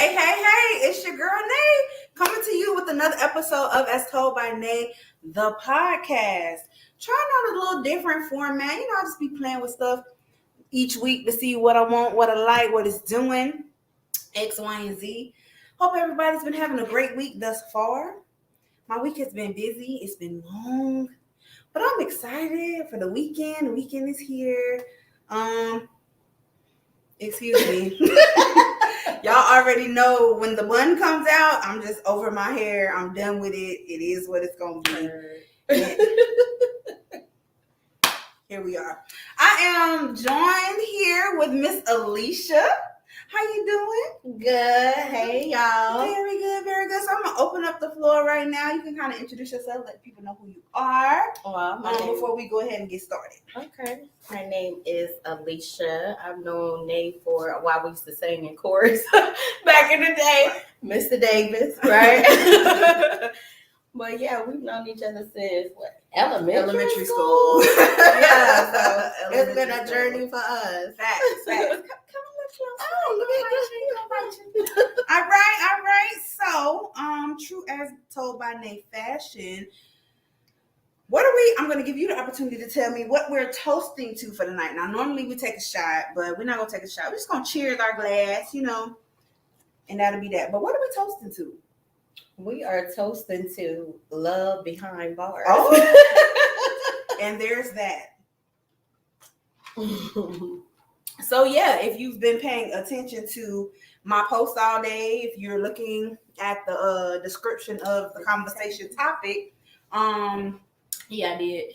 Hey, it's your girl Nay coming to you with another episode of As Told by Nay, the podcast. Trying out a little different format. I just be playing with stuff each week to see what I want, what I like, what it's doing, X, Y, and Z. Hope everybody's been having a great week thus far. My week has been busy. It's been long, but I'm excited for the weekend. The weekend is here. Excuse me. Y'all already know when the bun comes out, I'm just over my hair. I'm done with it. It is what it's going to be. Here we are. I am joined here with Miss Alicia. How you doing? Good. Hey, y'all. Very good, very good. So I'm going to open up the floor right now. You can kind of introduce yourself, let people know who you are before we go ahead and get started. Okay. My name is Alicia. I've known Nate for a while. We used to sing in chorus back in the day. Mr. Davis, right? But yeah, we've known each other since elementary school. Yeah, so it's been a journey for us. Facts. All right. So, true as told by Nate fashion, I'm going to give you the opportunity to tell me what we're toasting to for the night. Now, normally we take a shot, but we're not going to take a shot. We're just going to cheers our glass, and that'll be that. But what are we toasting to? We are toasting to love behind bars. Oh, and there's that. So yeah, if you've been paying attention to my post all day, if you're looking at the description of the conversation topic, yeah, I did.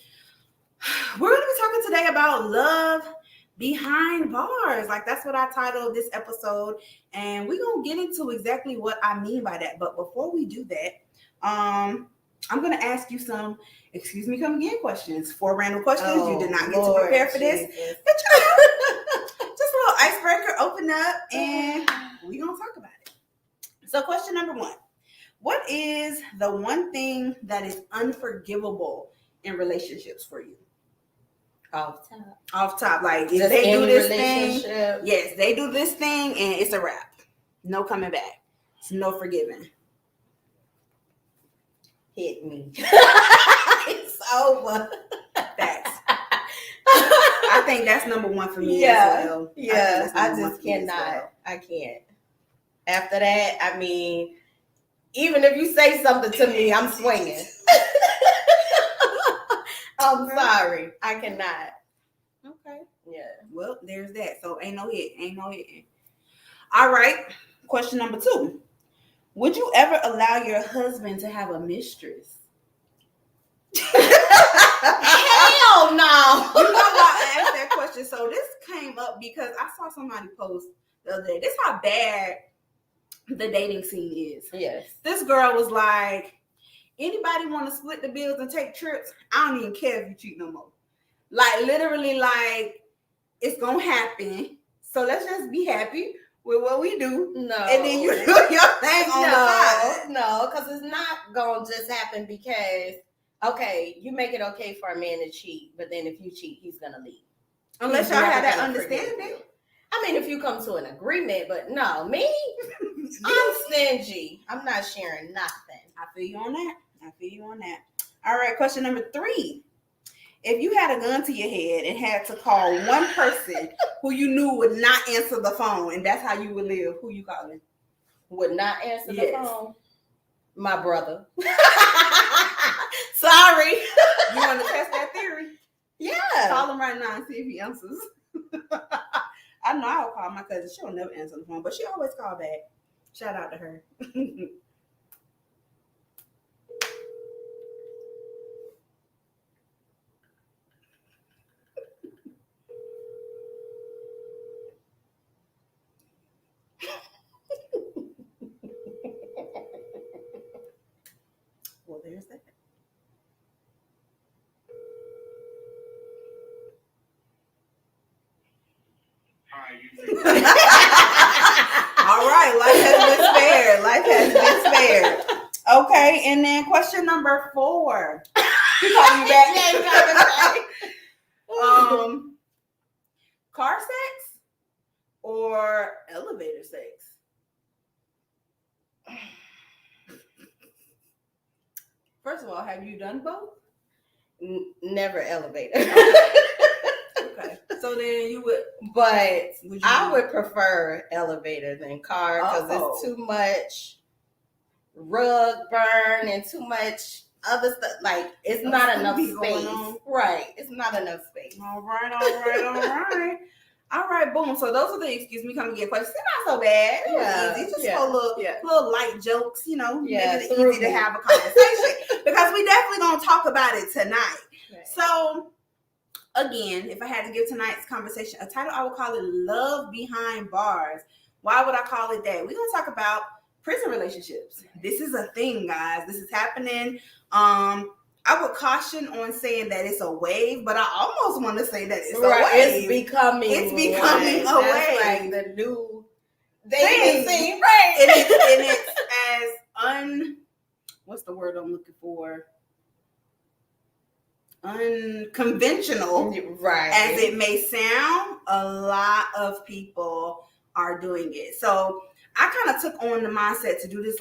We're going to be talking today about love behind bars. Like, that's what I titled this episode, and we're going to get into exactly what I mean by that. But before we do that, I'm going to ask you some excuse me, come again questions. 4 random questions. You did not get to prepare for this. Just a little icebreaker, open up, and we're going to talk about it. So question number 1. What is the one thing that is unforgivable in relationships for you? Off top. Like, if just they do this thing, yes, they do this thing, and it's a wrap. No coming back. It's no forgiving. Hit me. It's over. Facts. I think that's number 1 for me as well. Yeah, I just cannot. Well. I can't. After that, I mean, even if you say something to me, I'm swinging. I'm sorry. I cannot. Okay. Yeah. Well, there's that. So ain't no hit. All right. Question number 2. Would you ever allow your husband to have a mistress? Hell no. You know why I asked that question? So this came up because I saw somebody post the other day. This is how bad the dating scene is. Yes. This girl was like, anybody want to split the bills and take trips? I don't even care if you cheat no more. Like, literally, like, it's going to happen. So let's just be happy with what we do. No. And then you do your thing on the side. No, because it's not going to just happen because, okay, you make it okay for a man to cheat, but then if you cheat, he's going to leave. Unless y'all have that understanding. I mean, if you come to an agreement, but no, me, I'm stingy. I'm not sharing nothing. I feel you on that. All right, question number 3. If you had a gun to your head and had to call one person who you knew would not answer the phone, and that's how you would live, who you calling? Would not answer the phone? My brother. Sorry. You want to test that theory? Yeah. Call him right now and see if he answers. I know I would call my cousin. She'll never answer the phone, but she always call back. Shout out to her. Well, there's that. All right, life has been spared. Okay, and then question number 4. He called me back. Car sex or elevator sex? First of all, have you done both? Never elevator. Okay. So then you would, but would you I would prefer elevator than car because it's too much rug burn and too much other stuff. Like it's not enough space. Right. It's not enough space. All right. All right, boom. So those are the excuse me coming to get questions. It's not so bad. It was easy. Just for little light jokes, you know. Yeah, it's easy to have a conversation because we definitely gonna talk about it tonight. Right. So again, if I had to give tonight's conversation a title, I would call it "Love Behind Bars." Why would I call it that? We're gonna talk about prison relationships. This is a thing, guys. This is happening. I would caution on saying that it's a wave, but I almost want to say that it's a wave. It's becoming a wave. Like the new dating scene, right? And it's as what's the word I'm looking for? Unconventional, right? As it may sound, a lot of people are doing it. So I kind of took on the mindset to do this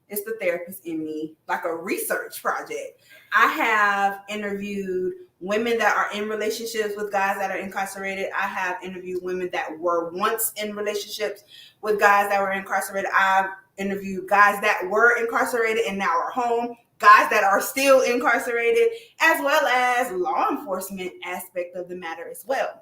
it's the therapist in me, like a research project. I have interviewed women that are in relationships with guys that are incarcerated. I have interviewed women that were once in relationships with guys that were incarcerated. I've interviewed guys that were incarcerated and now are home, guys that are still incarcerated, as well as law enforcement aspect of the matter as well.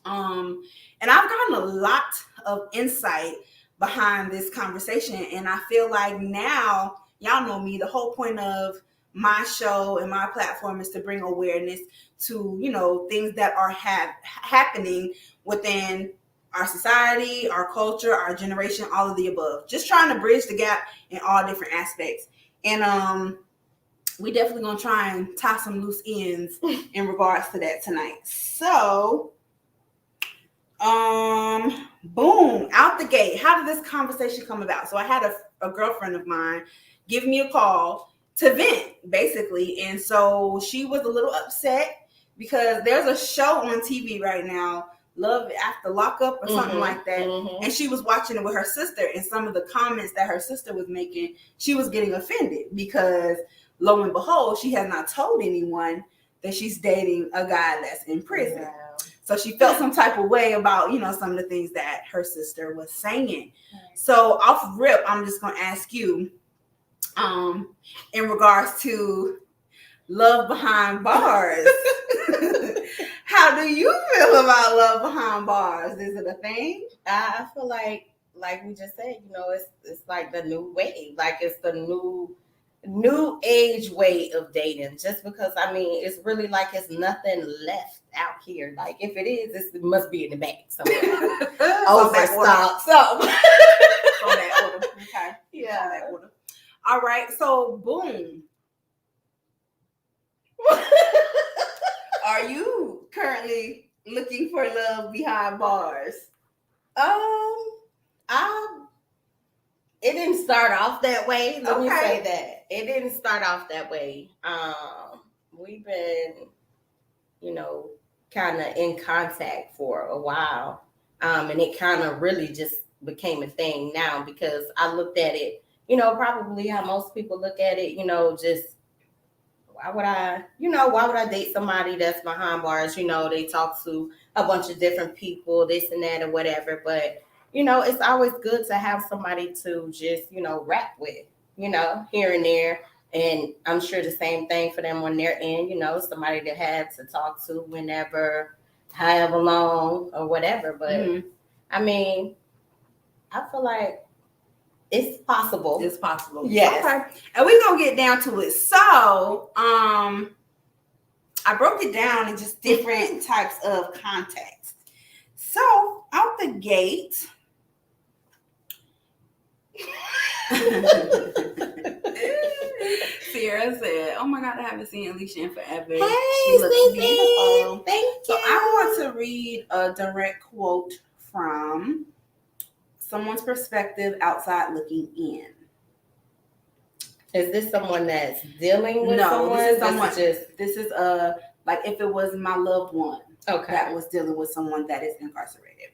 And I've gotten a lot of insight behind this conversation, and I feel like now, y'all know me, the whole point of my show and my platform is to bring awareness to, you know, things that are happening within our society, our culture, our generation, all of the above. Just trying to bridge the gap in all different aspects. And we definitely gonna try and tie some loose ends in regards to that tonight. So boom, out the gate. How did this conversation come about? So I had a girlfriend of mine give me a call to vent, basically. And so she was a little upset because there's a show on TV right now, Love After Lockup or something like that. And she was watching it with her sister, and some of the comments that her sister was making, she was getting offended because lo and behold, she has not told anyone that she's dating a guy that's in prison. Wow. So she felt some type of way about, you know, some of the things that her sister was saying. So off rip, I'm just going to ask you, in regards to love behind bars, how do you feel about love behind bars? Is it a thing? I feel like we just said, you know, it's like the new wave. Like it's the new age way of dating, just because I mean it's really like it's nothing left out here. Like if it is, it must be in the back somewhere. Overstock something. On that order. Okay. Yeah. On that order. All right. So boom. Are you currently looking for love behind bars? It didn't start off that way. Let me say that. It didn't start off that way. We've been, you know, kind of in contact for a while. And it kind of really just became a thing now because I looked at it, you know, probably how most people look at it, you know, just why would I date somebody that's behind bars? You know, they talk to a bunch of different people, this and that or whatever. But, you know, it's always good to have somebody to just, you know, rap with, you know, here and there. And I'm sure the same thing for them on their end, you know, somebody that had to talk to whenever, however long or whatever. But I mean, I feel like it's possible. It's possible. Yes. Okay. And we're going to get down to it. So, I broke it down in just different types of context. So, out the gate, Sierra said, "Oh my God, I haven't seen Alicia in forever. Hey, she looks beautiful." Thank you. So I want to read a direct quote from someone's perspective outside looking in. Is this someone that's dealing with someone? This is someone. This is like if it was my loved one that was dealing with someone that is incarcerated.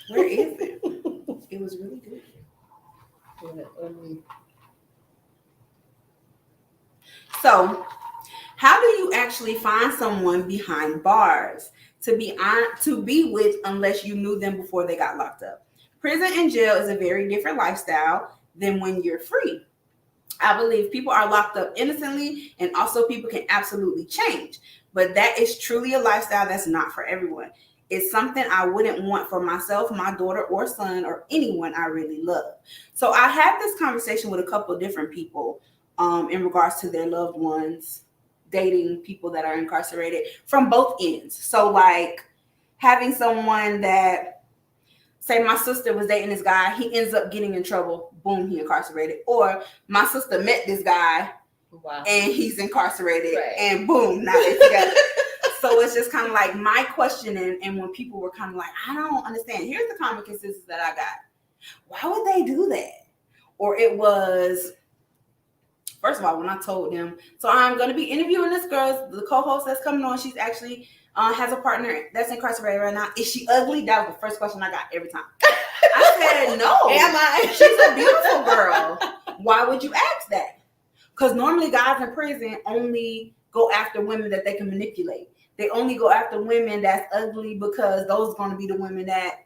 Where is it? It was really good. So, how do you actually find someone behind bars to be with unless you knew them before they got locked up? Prison and jail is a very different lifestyle than when you're free. I believe people are locked up innocently, and also people can absolutely change. But that is truly a lifestyle that's not for everyone. It's something I wouldn't want for myself, my daughter, or son, or anyone I really love. So I had this conversation with a couple of different people in regards to their loved ones dating people that are incarcerated from both ends. So, like having someone that, say my sister was dating this guy, he ends up getting in trouble, boom, he incarcerated. Or my sister met this guy, wow, and he's incarcerated, right, and boom, now they're together. So it's just kind of like my question, and when people were kind of like, I don't understand. Here's the common consensus that I got. Why would they do that? Or it was, first of all, when I told them, so I'm going to be interviewing this girl, the co-host that's coming on, she's actually has a partner that's incarcerated right now. Is she ugly? That was the first question I got every time. I said, no. Am I? She's a beautiful girl. Why would you ask that? Because normally guys in prison only go after women that they can manipulate. They only go after women that's ugly because those are going to be the women that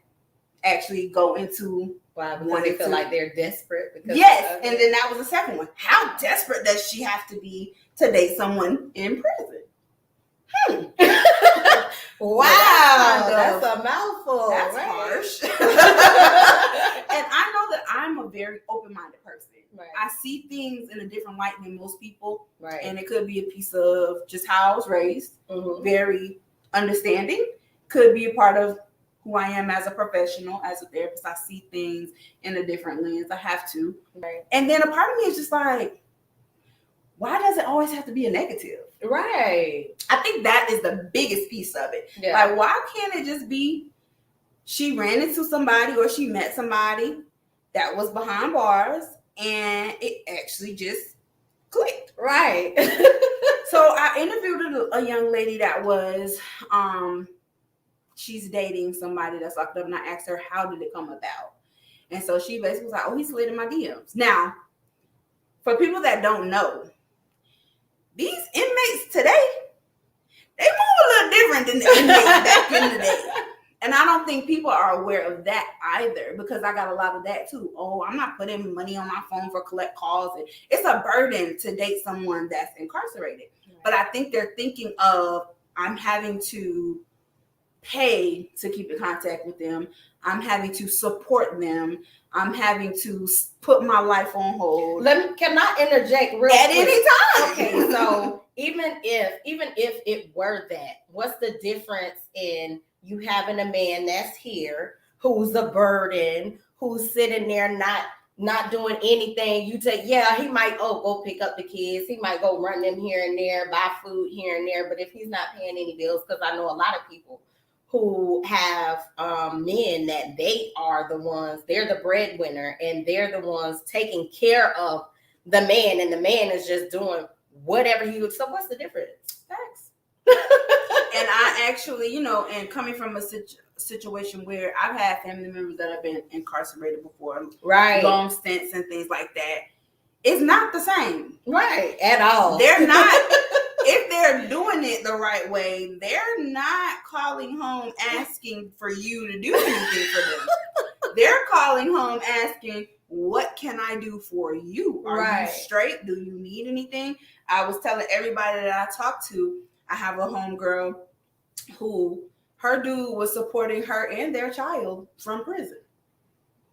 actually go into. Wow, because they feel like they're desperate. Because yes, and then that was the second one. How desperate does she have to be to date someone in prison? Wow, that's a mouthful. That's harsh. And I know that I'm a very open-minded person. Right. I see things in a different light than most people. Right. And it could be a piece of just how I was raised. Mm-hmm. Very understanding. Could be a part of who I am as a professional, as a therapist. I see things in a different lens. I have to. Right. And then a part of me is just like, why does it always have to be a negative? Right. I think that is the biggest piece of it. Yeah. Like, why can't it just be she ran into somebody or she met somebody that was behind bars and it actually just clicked? Right. So I interviewed a young lady that was, she's dating somebody that's locked up, and I asked her, how did it come about? And so she basically was like, oh, he slid in my DMs. Now, for people that don't know, these inmates today, they move a little different than the inmates back in the day. And I don't think people are aware of that either, because I got a lot of that too. Oh, I'm not putting money on my phone for collect calls. And it's a burden to date someone that's incarcerated. Right. But I think they're thinking of, I'm having to pay to keep in contact with them. I'm having to support them. I'm having to put my life on hold. Can I interject real at quick? Any time? Okay, so even if it were that, what's the difference in you having a man that's here who's a burden, who's sitting there not doing anything? You take, yeah, he might go pick up the kids, he might go run them here and there, buy food here and there, but if he's not paying any bills, because I know a lot of people who have men that they are the ones, they're the breadwinner, and they're the ones taking care of the man, and the man is just doing whatever he would. So what's the difference? Thanks. And I actually, and coming from a situation where I've had family members that have been incarcerated before, right, long stints and things like that, it's not the same. Right, at all. They're not. If they're doing it the right way, they're not calling home asking for you to do anything for them. They're calling home asking, what can I do for you? Are you straight? Do you need anything? I was telling everybody that I talked to, I have a homegirl who, her dude was supporting her and their child from prison.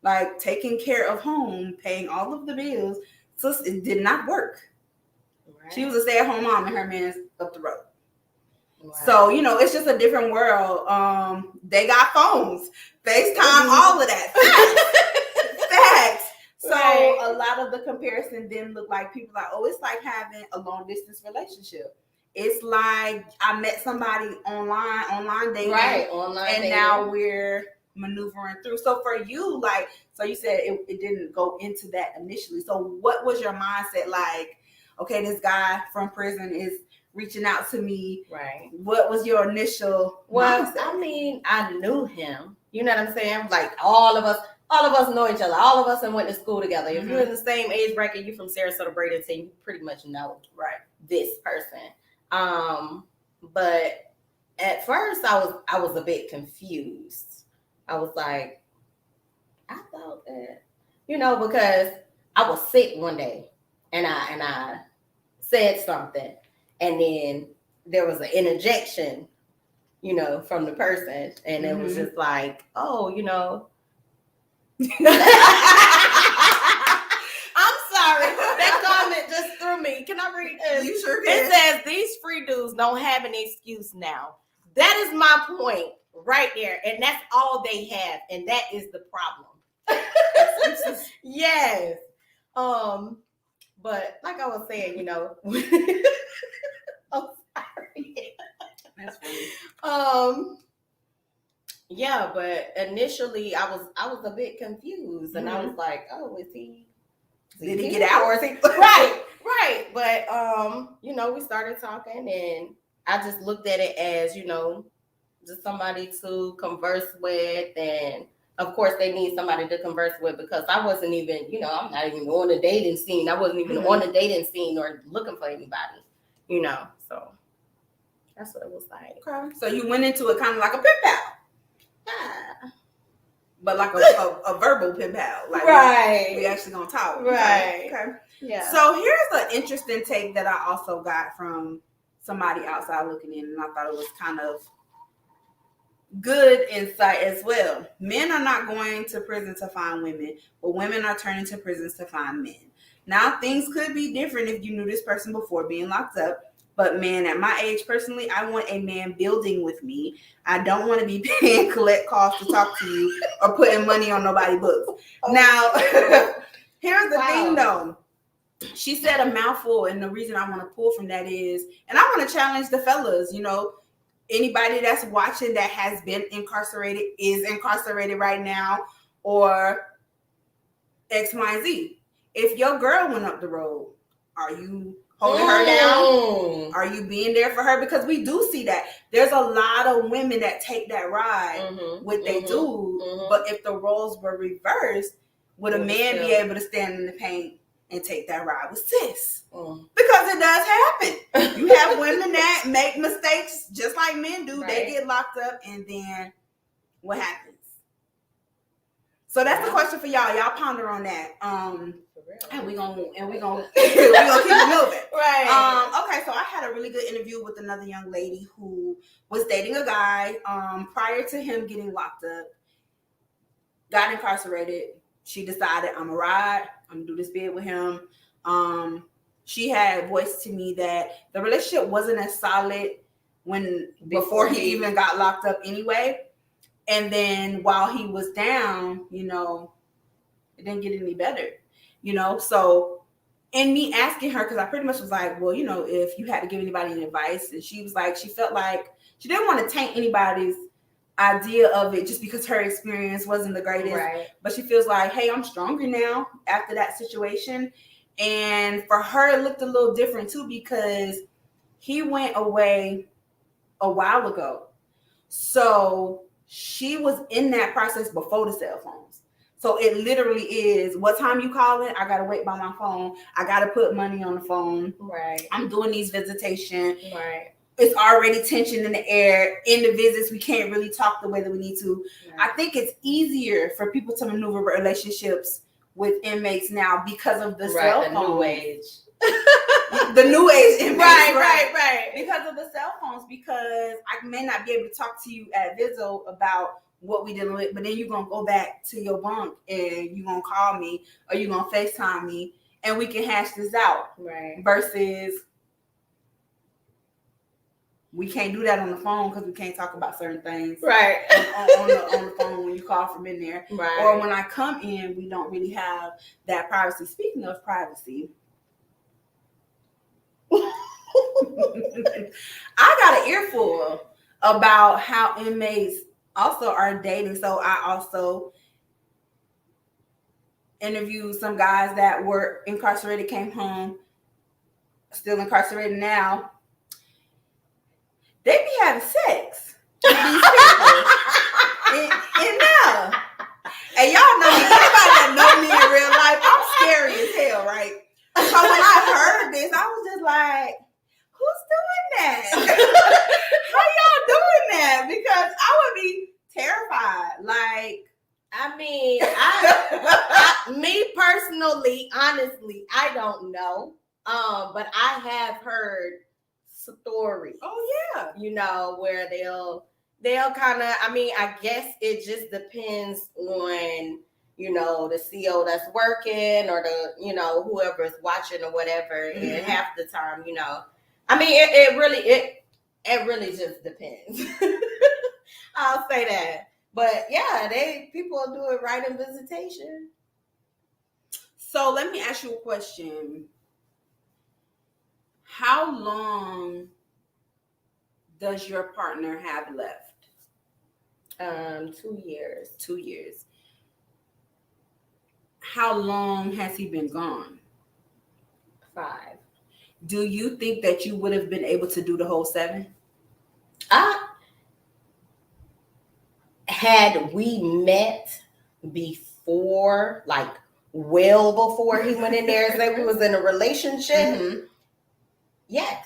Like, taking care of home, paying all of the bills. So it did not work. She was a stay-at-home mom, and her man's up the road. Wow. So, it's just a different world. They got phones, FaceTime, all of that. Facts. So a lot of the comparison then look like people like, oh, it's like having a long-distance relationship. It's like I met somebody online dating. Right, online dating. And now we're maneuvering through. So for you, so you said it didn't go into that initially. So what was your mindset like? Okay, this guy from prison is reaching out to me. Right. What was your initial mindset? I mean, I knew him. You know what I'm saying? Like all of us know each other. All of us and went to school together. If you're in the same age bracket, you're from Sarasota, Bradenton, you pretty much know this person. But at first I was a bit confused. I was like, I thought that, because I was sick one day and I said something, and then there was an interjection, from the person, and it was just like, oh, I'm sorry. That comment just threw me. Can I read this? You sure can. It says, these free dudes don't have an excuse now. That is my point right there. And that's all they have. And that is the problem. Yes. But like I was saying, I'm sorry. That's funny. Yeah, but initially I was a bit confused, and I was like, oh, is he did he get out? Or is he right. But we started talking, and I just looked at it as, just somebody to converse with, and of course they need somebody to converse with, because I wasn't even, I'm not even on the dating scene. I wasn't even on the dating scene or looking for anybody, so that's what it was like. Okay. So you went into it kind of like a pen pal. Yeah. But like a verbal pen pal. Like we actually gonna talk. Right. Okay. Yeah. So here's an interesting take that I also got from somebody outside looking in, and I thought it was kind of good insight as well. Men are not going to prison to find women, but women are turning to prisons to find men. Now, things could be different if you knew this person before being locked up. But man, at my age, personally, I want a man building with me. I don't want to be paying collect costs to talk to you or putting money on nobody's books. Now, here's the thing, though. She said a mouthful, and the reason I want to pull from that is, and I want to challenge the fellas, anybody that's watching that has been incarcerated, is incarcerated right now, or X, Y, and Z. If your girl went up the road, are you holding her down? Are you being there for her? Because we do see that. There's a lot of women that take that ride with their dude, but if the roles were reversed, would a man be able to stand in the paint and take that ride with sis? Because it does happen. You have women that make mistakes just like men do. Right. They get locked up, and then what happens? So that's the question for y'all. Y'all ponder on that. And we gonna keep it moving. Right. Okay, so I had a really good interview with another young lady who was dating a guy prior to him getting locked up, got incarcerated. She decided, I'm gonna ride, I'm gonna do this bid with him. She had voiced to me that the relationship wasn't as solid before he even got locked up anyway. And then while he was down, it didn't get any better. So in me asking her, because I pretty much was like, well, if you had to give anybody any advice, and she was like, she felt like she didn't want to taint anybody's idea of it just because her experience wasn't the greatest. Right. But she feels like, hey, I'm stronger now after that situation. And for her, it looked a little different too, because he went away a while ago. So she was in that process before the cell phones. So it literally is, what time you calling? I got to wait by my phone. I got to put money on the phone. Right. I'm doing these visitations. Right. It's already tension in the air. In the visits, we can't really talk the way that we need to. Right. I think it's easier for people to maneuver relationships with inmates now because of the cell phone. The new age. The new age inmates. Right. Because of the cell phones, because I may not be able to talk to you at Vizzo about what we dealing with, but then you're going to go back to your bunk and you're going to call me or you're going to FaceTime me and we can hash this out. Right. Versus we can't do that on the phone because we can't talk about certain things. Right. on the phone when you call from in there. Right. Or when I come in, we don't really have that privacy. Speaking of privacy, I got an earful about how inmates also are dating. So I also interviewed some guys that were incarcerated, came home, still incarcerated now. They be having sex with these people in there. How y'all doing that? Because I would be terrified. Like, I mean, me personally, honestly, I don't know. But I have heard stories. oh yeah. You know, where they'll kind of, I mean, I guess it just depends on, you know, the CO that's working or the, you know, whoever's watching or whatever. Mhm. And half the time, you know, I mean, it really just depends. I'll say that. But yeah, people do it right in visitation. So let me ask you a question. How long does your partner have left? 2 years. 2 years. How long has he been gone? 5. Do you think that you would have been able to do the whole 7? Had we met before, like well before he went in there and said we was in a relationship, Mm-hmm. yes.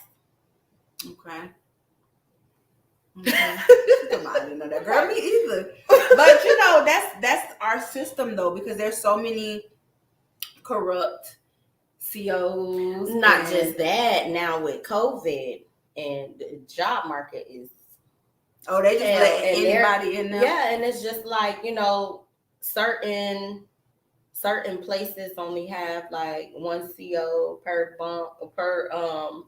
Okay. I didn't know that, girl. Me either. But you know, that's our system though, because there's so many corrupt COs. Not just that. Now with COVID and the job market is they just let anybody in there. Yeah, and it's just like, you know, certain places only have like 1 CO per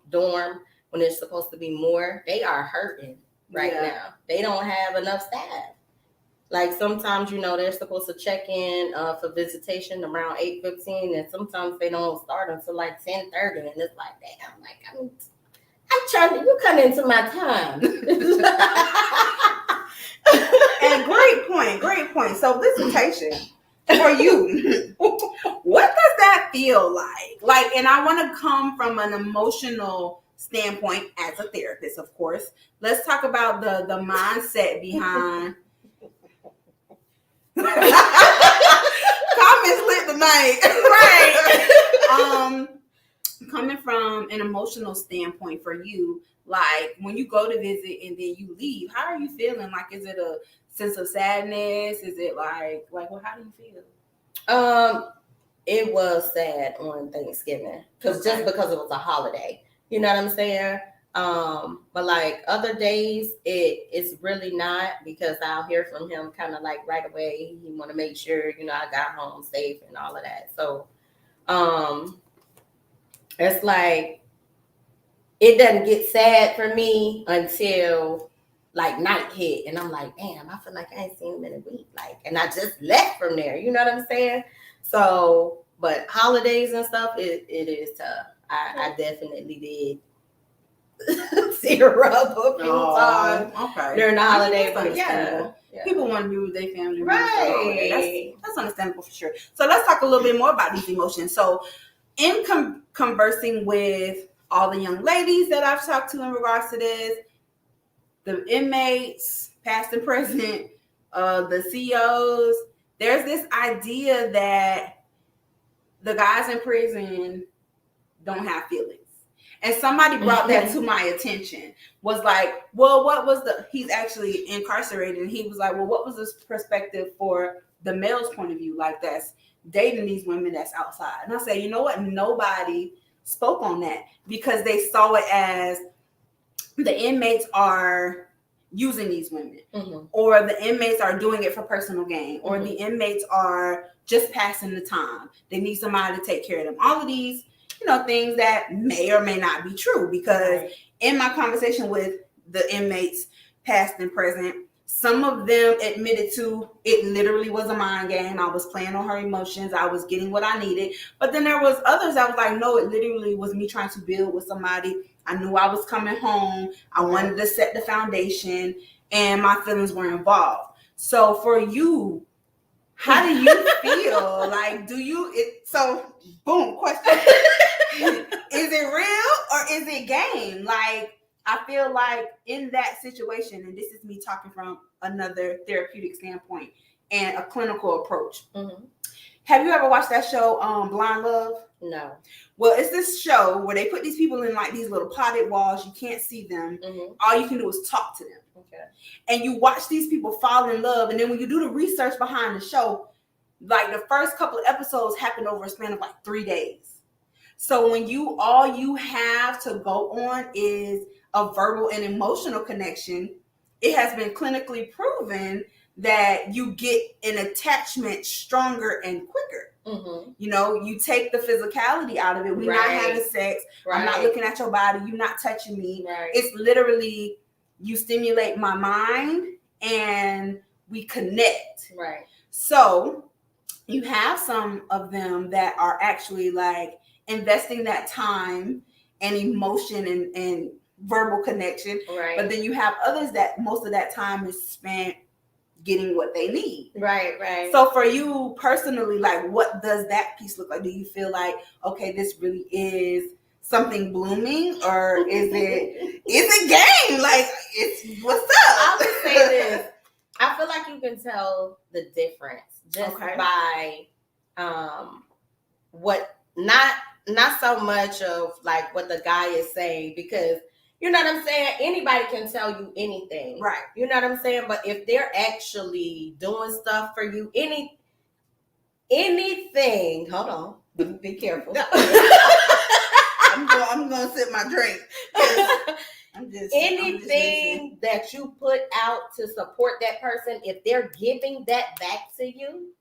dorm when it's supposed to be more. They are hurting right now. They don't have enough staff. Like sometimes, you know, they're supposed to check in for visitation around 8:15, and sometimes they don't start until like 10:30, and it's like, damn, like I'm trying to, you cut into my time. And great point. So visitation for you, what does that feel like? Like, and I want to come from an emotional standpoint as a therapist, of course. Let's talk about the mindset behind. Comments lit tonight, right? Coming from an emotional standpoint for you, like when you go to visit and then you leave, how are you feeling? Like, is it a sense of sadness? Is it like well, how do you feel? It was sad on Thanksgiving just because it was a holiday. You know what I'm saying? But like other days, it's really not, because I'll hear from him kind of like right away. He want to make sure, you know, I got home safe and all of that. So, it's like it doesn't get sad for me until like night hit, and I'm like, damn, I feel like I ain't seen him in a week, like, and I just left from there. You know what I'm saying? So, but holidays and stuff, it is tough. I definitely did see her rub a few times during the holiday, but yeah. People want to be with their family, right? That's understandable for sure. So let's talk a little bit more about these emotions. So, in conversing with all the young ladies that I've talked to in regards to this, the inmates, past and present, the COs, there's this idea that the guys in prison don't have feelings. And somebody brought that to my attention, was like, well, he's actually incarcerated. And he was like, well, what was this perspective for the male's point of view? Like, that's dating these women that's outside. And I say, you know what? Nobody spoke on that, because they saw it as the inmates are using these women, or the inmates are doing it for personal gain, or the inmates are just passing the time. They need somebody to take care of them. All of these, you know, things that may or may not be true, because in my conversation with the inmates, past and present, some of them admitted to it literally was a mind game. I was playing on her emotions. I was getting what I needed. But then there was others that was like, no, it literally was me trying to build with somebody. I knew I was coming home. I wanted to set the foundation, and my feelings were involved. So for you, how do you feel? Like, so boom, question. Is it real or is it game? Like, I feel like in that situation, and this is me talking from another therapeutic standpoint and a clinical approach. Have you ever watched that show, Blind Love? No. Well, it's this show where they put these people in like these little potted walls. You can't see them. Mm-hmm. All you can do is talk to them. Okay. And you watch these people fall in love. And then when you do the research behind the show, like the first couple of episodes happen over a span of like 3 days. So when all you have to go on is a verbal and emotional connection, it has been clinically proven that you get an attachment stronger and quicker. Mm-hmm. You know, you take the physicality out of it. We're not having sex. Right. I'm not looking at your body. You're not touching me. Right. It's literally you stimulate my mind and we connect. Right. So you have some of them that are actually like investing that time and emotion and verbal connection. Right. But then you have others that most of that time is spent getting what they need. Right, right. So for you personally, like what does that piece look like? Do you feel like, okay, this really is something blooming, or is it game? Like it's what's up? I would say this. I feel like you can tell the difference just by what not so much of like what the guy is saying, because you know what I'm saying? Anybody can tell you anything. Right. You know what I'm saying? But if they're actually doing stuff for you, anything, hold on, be careful. I'm gonna sip my drink. Anything that you put out to support that person, if they're giving that back to you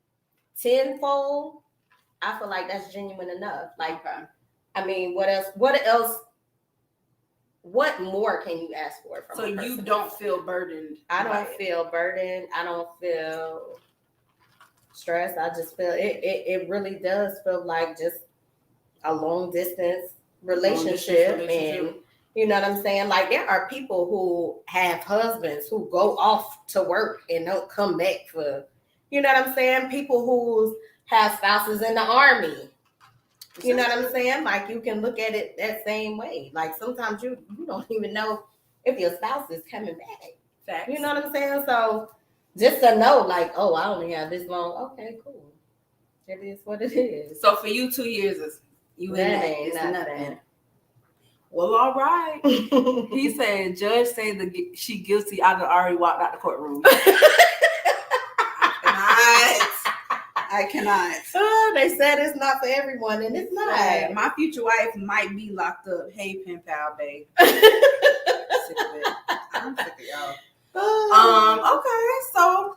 tenfold, I feel like that's genuine enough. Like, I mean, what else? What more can you ask for from a person? You don't feel burdened. I don't feel burdened. I don't feel stressed. I just feel it really does feel like just a long distance relationship. And you know what I'm saying? Like there are people who have husbands who go off to work and don't come back for, you know what I'm saying? People who have spouses in the army. You know what I'm saying? Like you can look at it that same way. Like sometimes you don't even know if your spouse is coming back. Facts. You know what I'm saying? So just to know, like, oh, I only have this long. Okay, cool. It is what it is. So for you, 2 years is you ain't nothing. Well, all right. He said, judge say she guilty. I done already walked out the courtroom. I cannot. Oh, they said it's not for everyone, and it's not. Right. My future wife might be locked up. Hey, pen pal, babe. Sick of it. I'm sick of y'all. Okay, so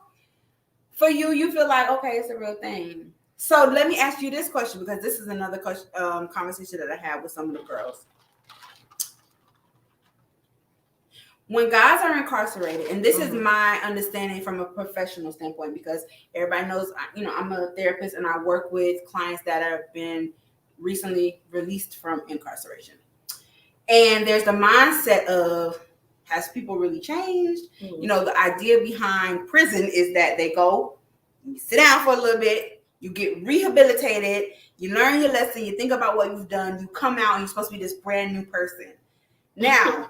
for you feel like okay, it's a real thing. So let me ask you this question, because this is another question, conversation that I had with some of the girls. When guys are incarcerated, and this is my understanding from a professional standpoint, because everybody knows, you know, I'm a therapist and I work with clients that have been recently released from incarceration. And there's the mindset of, has people really changed? Mm-hmm. You know, the idea behind prison is that they go, you sit down for a little bit, you get rehabilitated, you learn your lesson, you think about what you've done, you come out and you're supposed to be this brand new person. Now,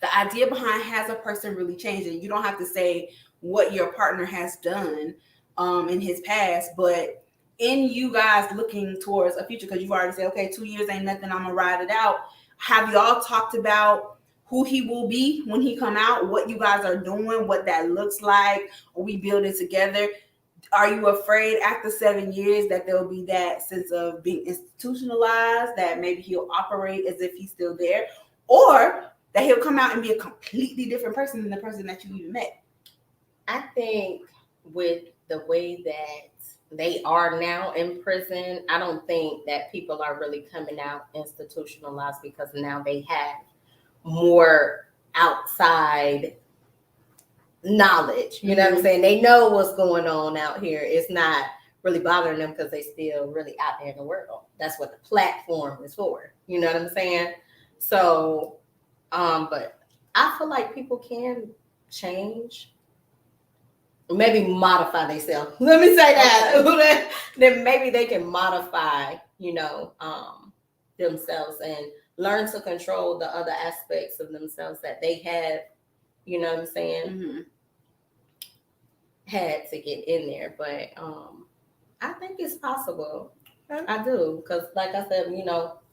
the idea behind has a person really changed? And you don't have to say what your partner has done in his past, but in you guys looking towards a future, because you've already said, okay, 2 years ain't nothing, I'm gonna ride it out. Have you all talked about who he will be when he come out, what you guys are doing, what that looks like? Are we building together? Are you afraid after 7 years that there'll be that sense of being institutionalized, that maybe he'll operate as if he's still there, or that he'll come out and be a completely different person than the person that you even met? I think with the way that they are now in prison, I don't think that people are really coming out institutionalized, because now they have more outside knowledge. You know what I'm saying? They know what's going on out here. It's not really bothering them because they still really out there in the world. That's what the platform is for. You know what I'm saying? So, but I feel like people can change, maybe modify themselves. Let me say that. Then maybe they can modify, themselves and learn to control the other aspects of themselves that they have, you know what I'm saying, had to get in there. But I think it's possible. I do, because like I said, we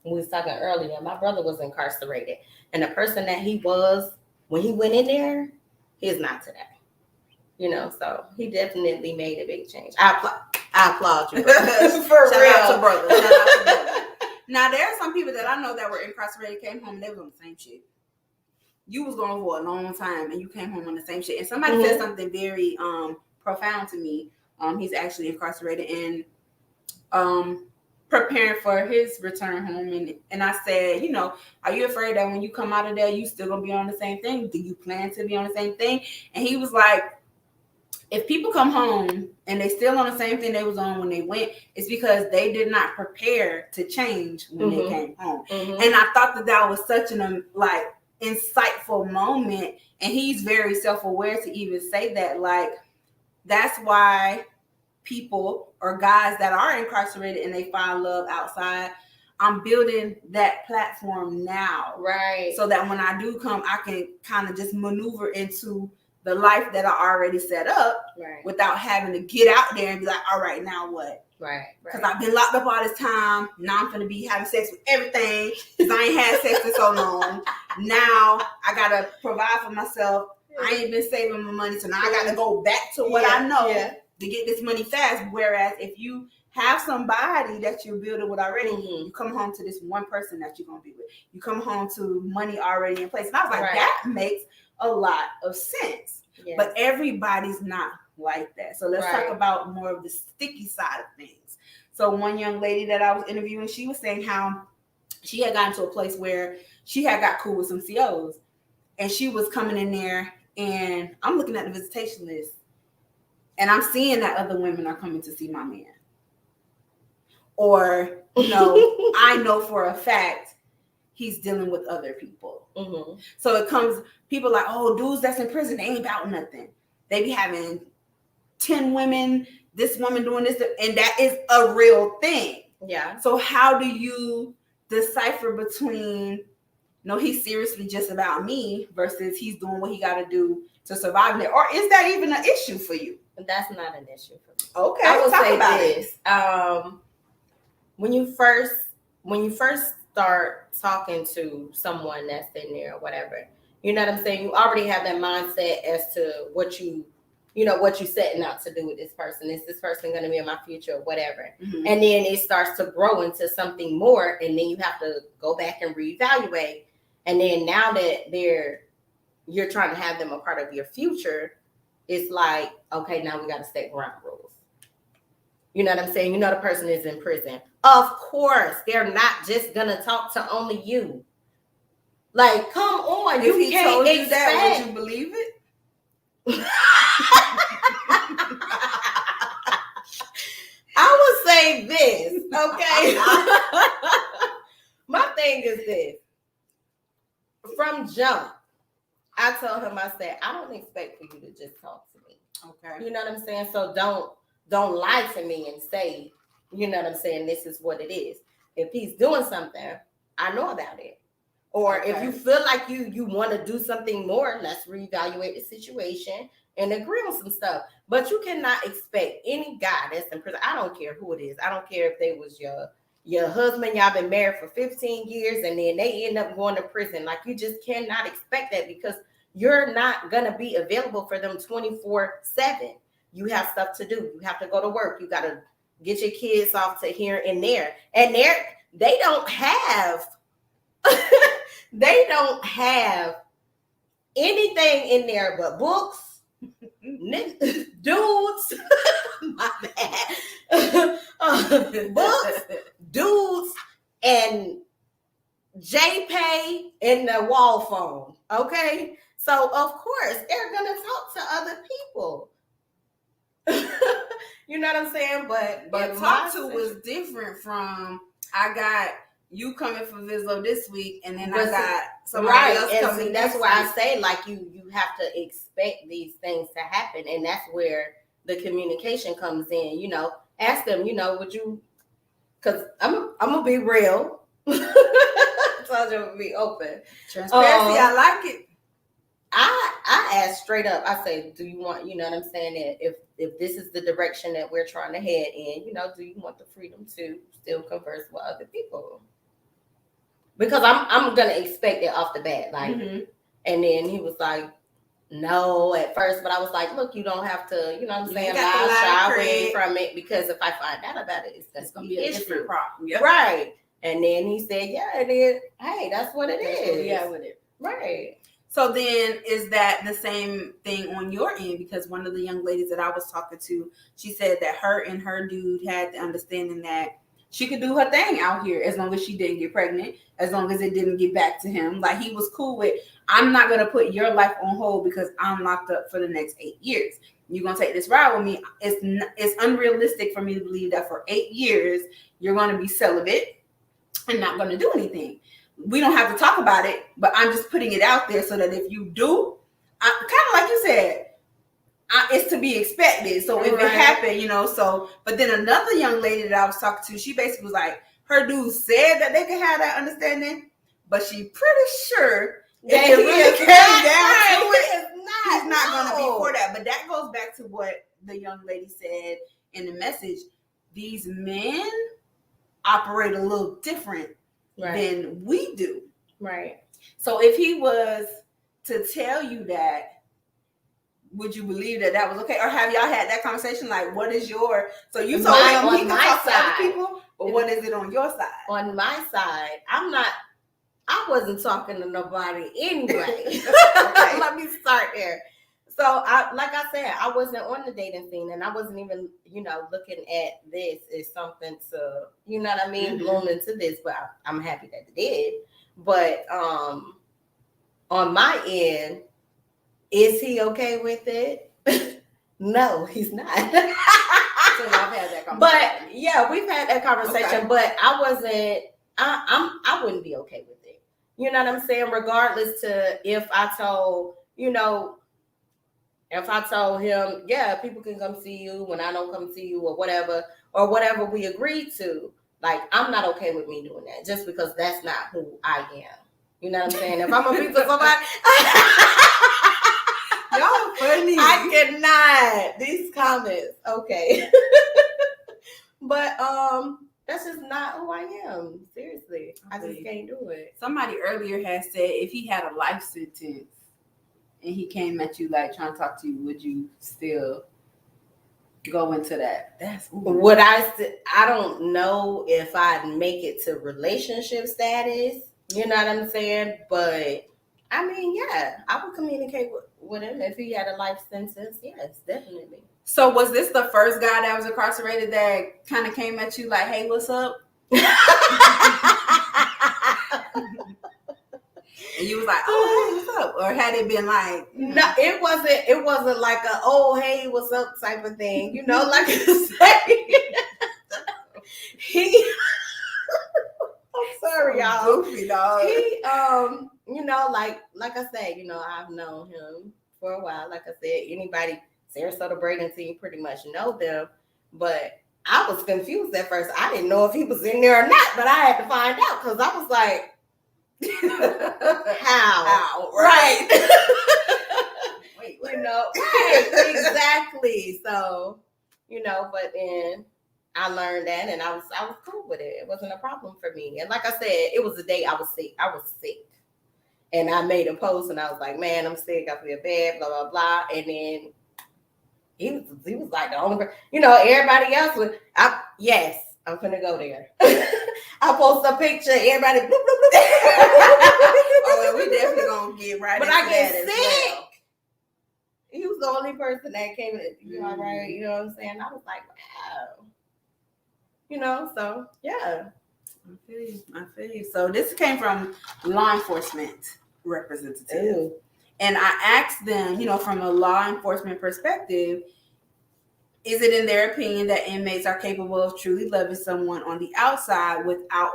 was talking earlier. My brother was incarcerated, and the person that he was when he went in there, he is not today. So he definitely made a big change. I applaud you. For Shout real. Out to brother. Shout out to brother. Now there are some people that I know that were incarcerated, came home, and they was on the same shit. You was gone for a long time, and you came home on the same shit. And somebody said something very profound to me. He's actually incarcerated and preparing for his return home. And I said, are you afraid that when you come out of there, you still gonna be on the same thing? Do you plan to be on the same thing? And he was like, if people come home and they still on the same thing they was on when they went, it's because they did not prepare to change when they came home. And I thought that was such an insightful moment. And he's very self-aware to even say that. Like, that's why people or guys that are incarcerated and they find love outside, I'm building that platform now. Right. So that when I do come, I can kind of just maneuver into the life that I already set up without having to get out there and be like, all right, now what? Right. Because I've been locked up all this time. Now I'm going to be having sex with everything because I ain't had sex in so long. Now I got to provide for myself. I ain't been saving my money, so now I got to go back to what I know to get this money fast. Whereas if you have somebody that you're building with already, you come home to this one person that you're going to be with. You come home to money already in place. And I was like, that makes a lot of sense. Yes. But everybody's not like that. So let's talk about more of the sticky side of things. So one young lady that I was interviewing, she was saying how she had gotten to a place where she had got cool with some COs. And she was coming in there, and I'm looking at the visitation list, and I'm seeing that other women are coming to see my man. Or, I know for a fact he's dealing with other people. So it comes, people like, oh, dudes that's in prison, they ain't about nothing. They be having 10 women, this woman doing this, and that is a real thing. Yeah. So how do you decipher between, no, he's seriously just about me versus he's doing what he got to do to survive there? Or is that even an issue for you? That's not an issue for me. Okay, I will say this. When you first start talking to someone that's in there or whatever, you know what I'm saying? You already have that mindset as to what you're setting out to do with this person. Is this person going to be in my future or whatever? And then it starts to grow into something more, and then you have to go back and reevaluate. And then now that you're trying to have them a part of your future, it's like, okay, now we got to set ground rules. You know what I'm saying? The person is in prison. Of course, they're not just going to talk to only you. Like, come on. If he told you that, would you believe it? I would say this, okay? My thing is this. From jump, I told him, I said, I don't expect for you to just talk to me. Okay. You know what I'm saying? So don't lie to me and say, you know what I'm saying, this is what it is. If he's doing something, I know about it. Or if you feel like you want to do something more, let's reevaluate the situation and agree on some stuff. But you cannot expect any guy that's in prison. I don't care who it is. I don't care if they was your husband, y'all been married for 15 years, and then they end up going to prison. Like, you just cannot expect that because you're not going to be available for them 24/7. You have stuff to do. You have to go to work. You got to get your kids off to here and there. And they don't have anything in there but books, dudes, my bad, books, dudes, and JPay and the wall phone. Okay, so of course they're gonna talk to other people. You know what I'm saying? But talk to was different from I got you coming for Vizzo this week, and then I got somebody else coming. See, that's why I say, like, you have to expect these things to happen, and that's where the communication comes in. Ask them, would you? Because I'm gonna be real. I told you to be open. Transparency, I like it. I asked straight up. I say, do you want, you know what I'm saying? That if this is the direction that we're trying to head in, you know, do you want the freedom to still converse with other people? Because I'm gonna expect it off the bat, like. Mm-hmm. And then he was like, no, at first, but I was like, look, you don't have to, you know what I'm saying, shy away from it, because if I find out about it, it's gonna be a different problem. Yep. Right. And then he said, yeah, it is. Hey, that's what it is. Yeah, with it. Right. So then is that the same thing on your end? Because one of the young ladies that I was talking to, she said that her and her dude had the understanding that she could do her thing out here as long as she didn't get pregnant, as long as it didn't get back to him. Like, he was cool with, I'm not going to put your life on hold because I'm locked up for the next 8 years. You're going to take this ride with me. It's unrealistic for me to believe that for 8 years, you're going to be celibate and not going to do anything. We don't have to talk about it, but I'm just putting it out there so that if you do, kind of like you said, it's to be expected. So if it happened, you know, so, but then another young lady that I was talking to, she basically was like, her dude said that they could have that understanding, but she pretty sure that if it really came down to it, he's not going to be for that. But that goes back to what the young lady said in the message. These men operate a little different than we do. Right. So if he was to tell you that, would you believe that that was okay? Or have y'all had that conversation? Like, what is your, so you told him he can talk to other people, but what is it on your side? On my side, I wasn't talking to nobody anyway. Okay. Let me start there. So, like I said, I wasn't on the dating scene, and I wasn't even, you know, looking at this as something to, you know what I mean, bloom into this. But I'm happy that it did. But on my end, is he okay with it? No, he's not. So y'all had that conversation. But yeah, we've had that conversation. Okay. But I wasn't. I wouldn't be okay with it. You know what I'm saying? Regardless to if I told, you know, if I told him, yeah, people can come see you when I don't come see you, or whatever we agreed to. Like, I'm not okay with me doing that just because that's not who I am. You know what I'm saying? If I'm gonna be for somebody. Y'all funny. I cannot. These comments. Okay. But that's just not who I am. Seriously. I just can't do it. Somebody earlier had said if he had a life sentence and he came at you like trying to talk to you, would you still go into that? That's what I don't know if I'd make it to relationship status. You know what I'm saying? But I mean, yeah, I would communicate with him if he had a life sentence. Yes, definitely. So was this the first guy that was incarcerated that kind of came at you like, hey, what's up? And you was like, oh, hey, what's up? Or had it been like, no, it wasn't like a, oh, hey, what's up type of thing. You know, like I said, I'm sorry, y'all. Goofy, dog. He, you know, like I said, you know, I've known him for a while. Like I said, anybody, Sarasota Braden team, pretty much know them. But I was confused at first. I didn't know if he was in there or not, but I had to find out because I was like, how? Right. Wait, you know, right, exactly. So, you know, but then I learned that and I was cool with it. It wasn't a problem for me. And like I said, it was the day I was sick. And I made a post and I was like, man, I'm sick. I feel bad, blah, blah, blah. And then he was like the only person, you know, everybody else was, yes, I'm finna go there. I post a picture, everybody, bloop, bloop, bloop, oh, well, we definitely gonna get right but into I get that sick. Well. He was the only person that came in, you know, right? You know what I'm saying? I was like, wow. You know, so yeah. I feel you. So this came from law enforcement representative. Ooh. And I asked them, you know, from a law enforcement perspective, is it in their opinion that inmates are capable of truly loving someone on the outside without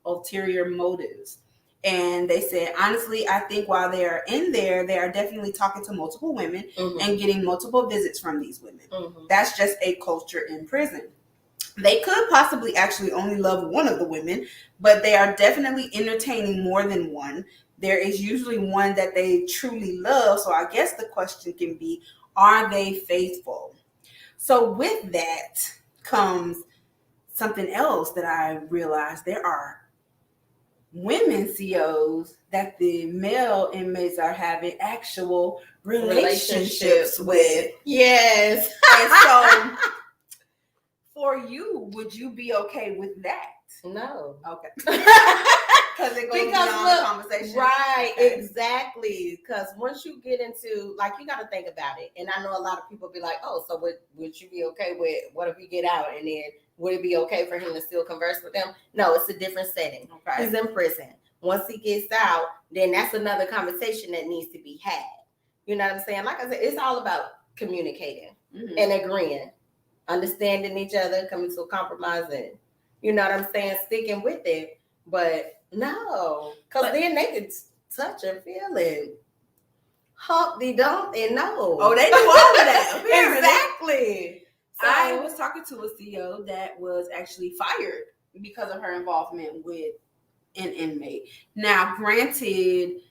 ulterior motives? And they said, honestly, I think while they are in there, they are definitely talking to multiple women and getting multiple visits from these women. That's just a culture in prison. They could possibly actually only love one of the women, but they are definitely entertaining more than one. there is usually one that they truly love. So I guess the question can be, are they faithful? So with that comes something else that I realized. There are women COs that the male inmates are having actual relationships with. Yes. And so for you, would you be okay with that? No. Okay. Because it goes beyond the conversation. Right, okay. Exactly. Because once you get into, like, you got to think about it. And I know a lot of people be like, oh, so would you be okay with, what if we get out? And then would it be okay for him to still converse with them? No, it's a different setting. Okay. He's in prison. Once he gets out, then that's another conversation that needs to be had. You know what I'm saying? Like I said, it's all about communicating and agreeing, understanding each other, coming to a compromise, and, you know what I'm saying, sticking with it. But no, because then they could touch and feel it. Humpty Dumpty, no. Oh, they do all of that. Exactly. So, I was talking to a CEO that was actually fired because of her involvement with an inmate. Now, granted,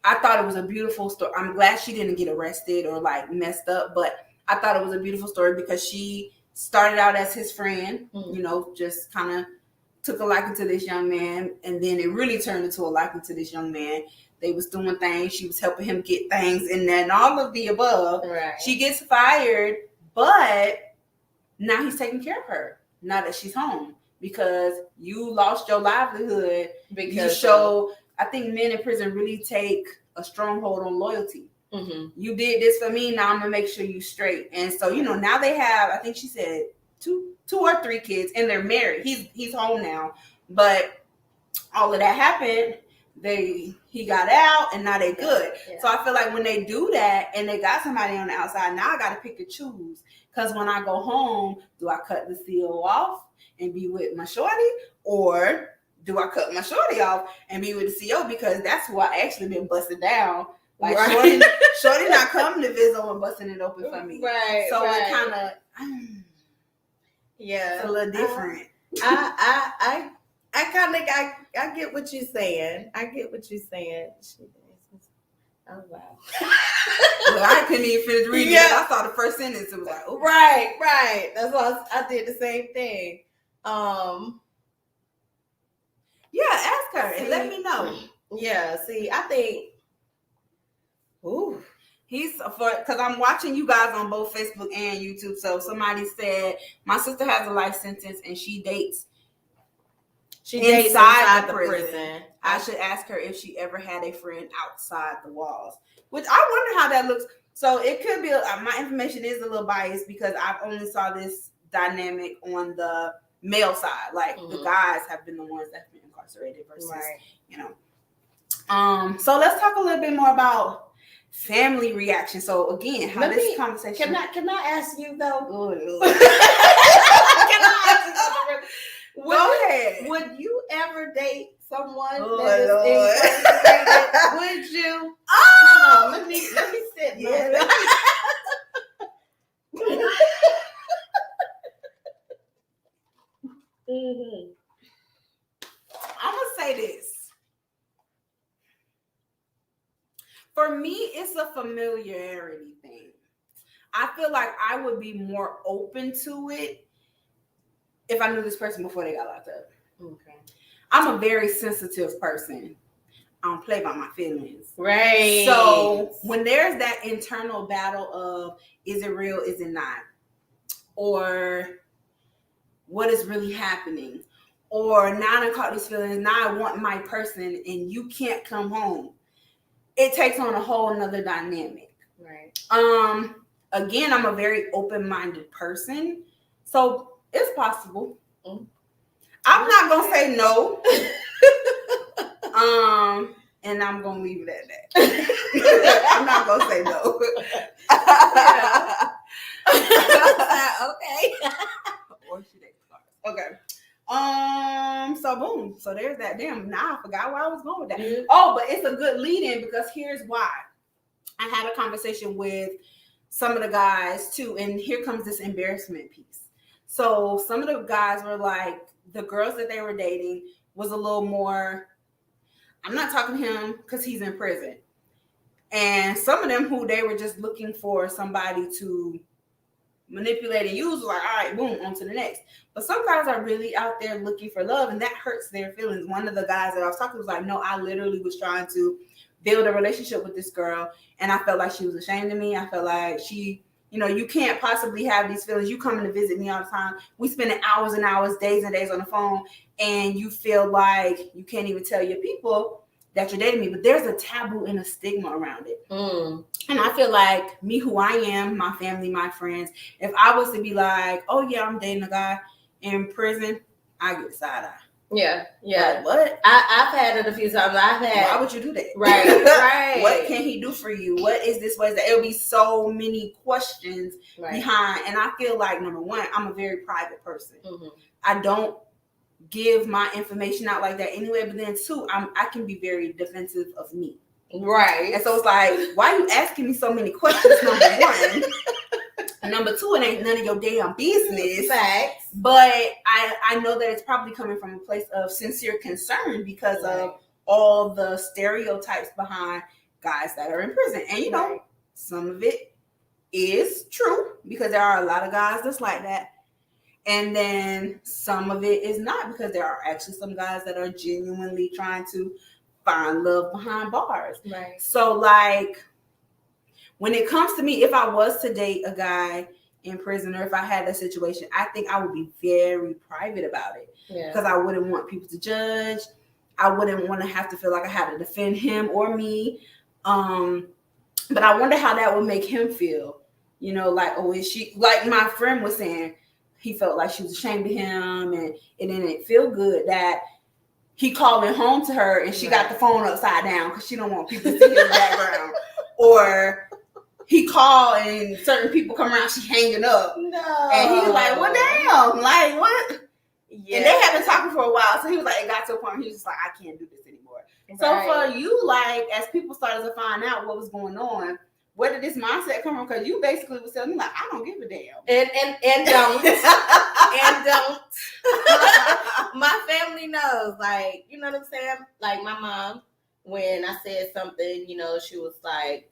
I thought it was a beautiful story. I'm glad she didn't get arrested or like messed up, but I thought it was a beautiful story because she started out as his friend, you know, just kind of took a liking to this young man, and then it really turned into a liking to this young man. They was doing things. She was helping him get things, and then all of the above. Right. She gets fired, but now he's taking care of her now that she's home, because you lost your livelihood. Because you show, I think men in prison really take a stronghold on loyalty. You did this for me, now I'm gonna make sure you straight. And so, you know, now they have, I think she said two or three kids, and they're married. He's home now, but all of that happened. He got out, and now they good. Yeah. So I feel like when they do that and they got somebody on the outside, now I got to pick and choose. Because when I go home, do I cut the CO off and be with my shorty, or do I cut my shorty off and be with the CO? Because that's who I actually been busting down. Like, right. shorty not coming to Vizzo and busting it open for me. Right. So right. it kind of, yeah, it's a little different. I kind of, I get what you're saying. I get what you're saying. Oh, wow. Well, I couldn't even finish reading it. I saw the first sentence. It was like, oops. Right. That's why I did the same thing. Yeah, ask her and let me know. Yeah, see, I think, because I'm watching you guys on both Facebook and YouTube. So somebody said, my sister has a life sentence and she dates inside the prison. I should ask her if she ever had a friend outside the walls, which I wonder how that looks. So it could be, my information is a little biased because I've only saw this dynamic on the male side. Like the guys have been the ones that have been incarcerated versus, you know. So let's talk a little bit more about family reaction. So again, how this conversation. Can I ask you though? Can I ask you something? Go ahead. Would you ever date someone that is incarcerated? Would you? Oh, let me sit. Yeah. I'm gonna say this. For me, it's a familiarity thing. I feel like I would be more open to it if I knew this person before they got locked up. Okay. I'm a very sensitive person. I don't play by my feelings. Right. So when there's that internal battle of, is it real, is it not? Or what is really happening? Or now I caught these feelings, now I want my person and you can't come home. It takes on a whole nother dynamic. Right. Again, I'm a very open-minded person. So it's possible. I'm not gonna say no. And I'm gonna leave it at that. I'm not gonna say no. Okay. Or should they? Okay. So boom. So there's that. Damn. Now I forgot where I was going with that. Mm-hmm. Oh, but it's a good lead-in because here's why. I had a conversation with some of the guys too, and here comes this embarrassment piece. So some of the guys were like, the girls that they were dating was a little more, I'm not talking to him because he's in prison. And some of them who they were just looking for somebody to manipulate and use, like, all right, boom, on to the next. But some guys are really out there looking for love, and that hurts their feelings. One of the guys that I was talking to was like, no, I literally was trying to build a relationship with this girl, and I felt like she was ashamed of me. I felt like she, you can't possibly have these feelings. You coming to visit me all the time. We spending hours and hours, days and days on the phone, and you feel like you can't even tell your people that you're dating me. But there's a taboo and a stigma around it. And I feel like me, who I am, my family, my friends, if I was to be like, oh yeah, I'm dating a guy in prison, I get side eye. Yeah. Like, what? I've had it a few times. Why would you do that? Right. What can he do for you? What is this? What is that? It'll be so many questions behind. And I feel like, number one, I'm a very private person. I don't give my information out like that anyway. But then two, I can be very defensive of me. Right. And so it's like, why are you asking me so many questions, number one? And number two, it ain't none of your damn business. Facts. But I know that it's probably coming from a place of sincere concern because of all the stereotypes behind guys that are in prison. And, some of it is true because there are a lot of guys that's like that. And then some of it is not, because there are actually some guys that are genuinely trying to find love behind bars. Right. So, like, when it comes to me, if I was to date a guy in prison, or if I had that situation, I think I would be very private about it. Because I wouldn't want people to judge. I wouldn't want to have to feel like I had to defend him or me. But I wonder how that would make him feel. Like, oh, is she, like my friend was saying, he felt like she was ashamed of him, and it didn't feel good that he calling home to her and she got the phone upside down because she don't want people to see his background. Or he called and certain people come around, she hanging up. No. And he was like, well, damn, like, what? Yeah. And they had been talking for a while. So he was like, it got to a point where he was just like, I can't do this anymore. Right. So for you, like, as people started to find out what was going on, where did this mindset come from? Because you basically was telling me, like, I don't give a damn. And don't. And don't. My family knows, like, you know what I'm saying? Like, my mom, when I said something, she was like,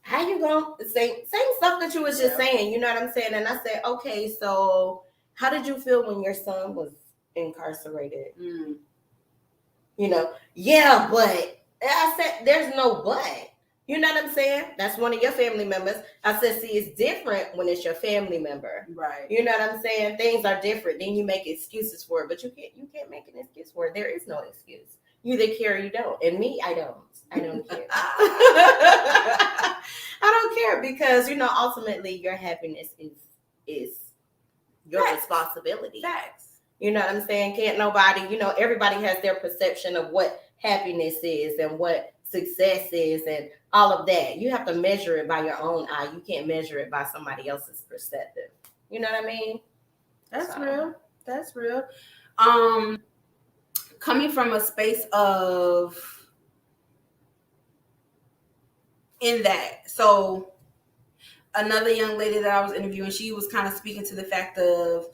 how you gonna say same stuff that you was just saying, you know what I'm saying? And I said, okay, so how did you feel when your son was incarcerated? Yeah, but I said, there's no but. You know what I'm saying? That's one of your family members. I said, see, it's different when it's your family member. Right. You know what I'm saying? Things are different. Then you make excuses for it, but you can't make an excuse for it. There is no excuse. You either care or you don't. And me, I don't care. I don't care because, ultimately your happiness is your responsibility. Facts. You know what I'm saying? Can't nobody, everybody has their perception of what happiness is and what success is and all of that. You have to measure it by your own eye. You can't measure it by somebody else's perspective. You know what I mean? That's real. That's real. Coming from a space of in that. So another young lady that I was interviewing, she was kind of speaking to the fact of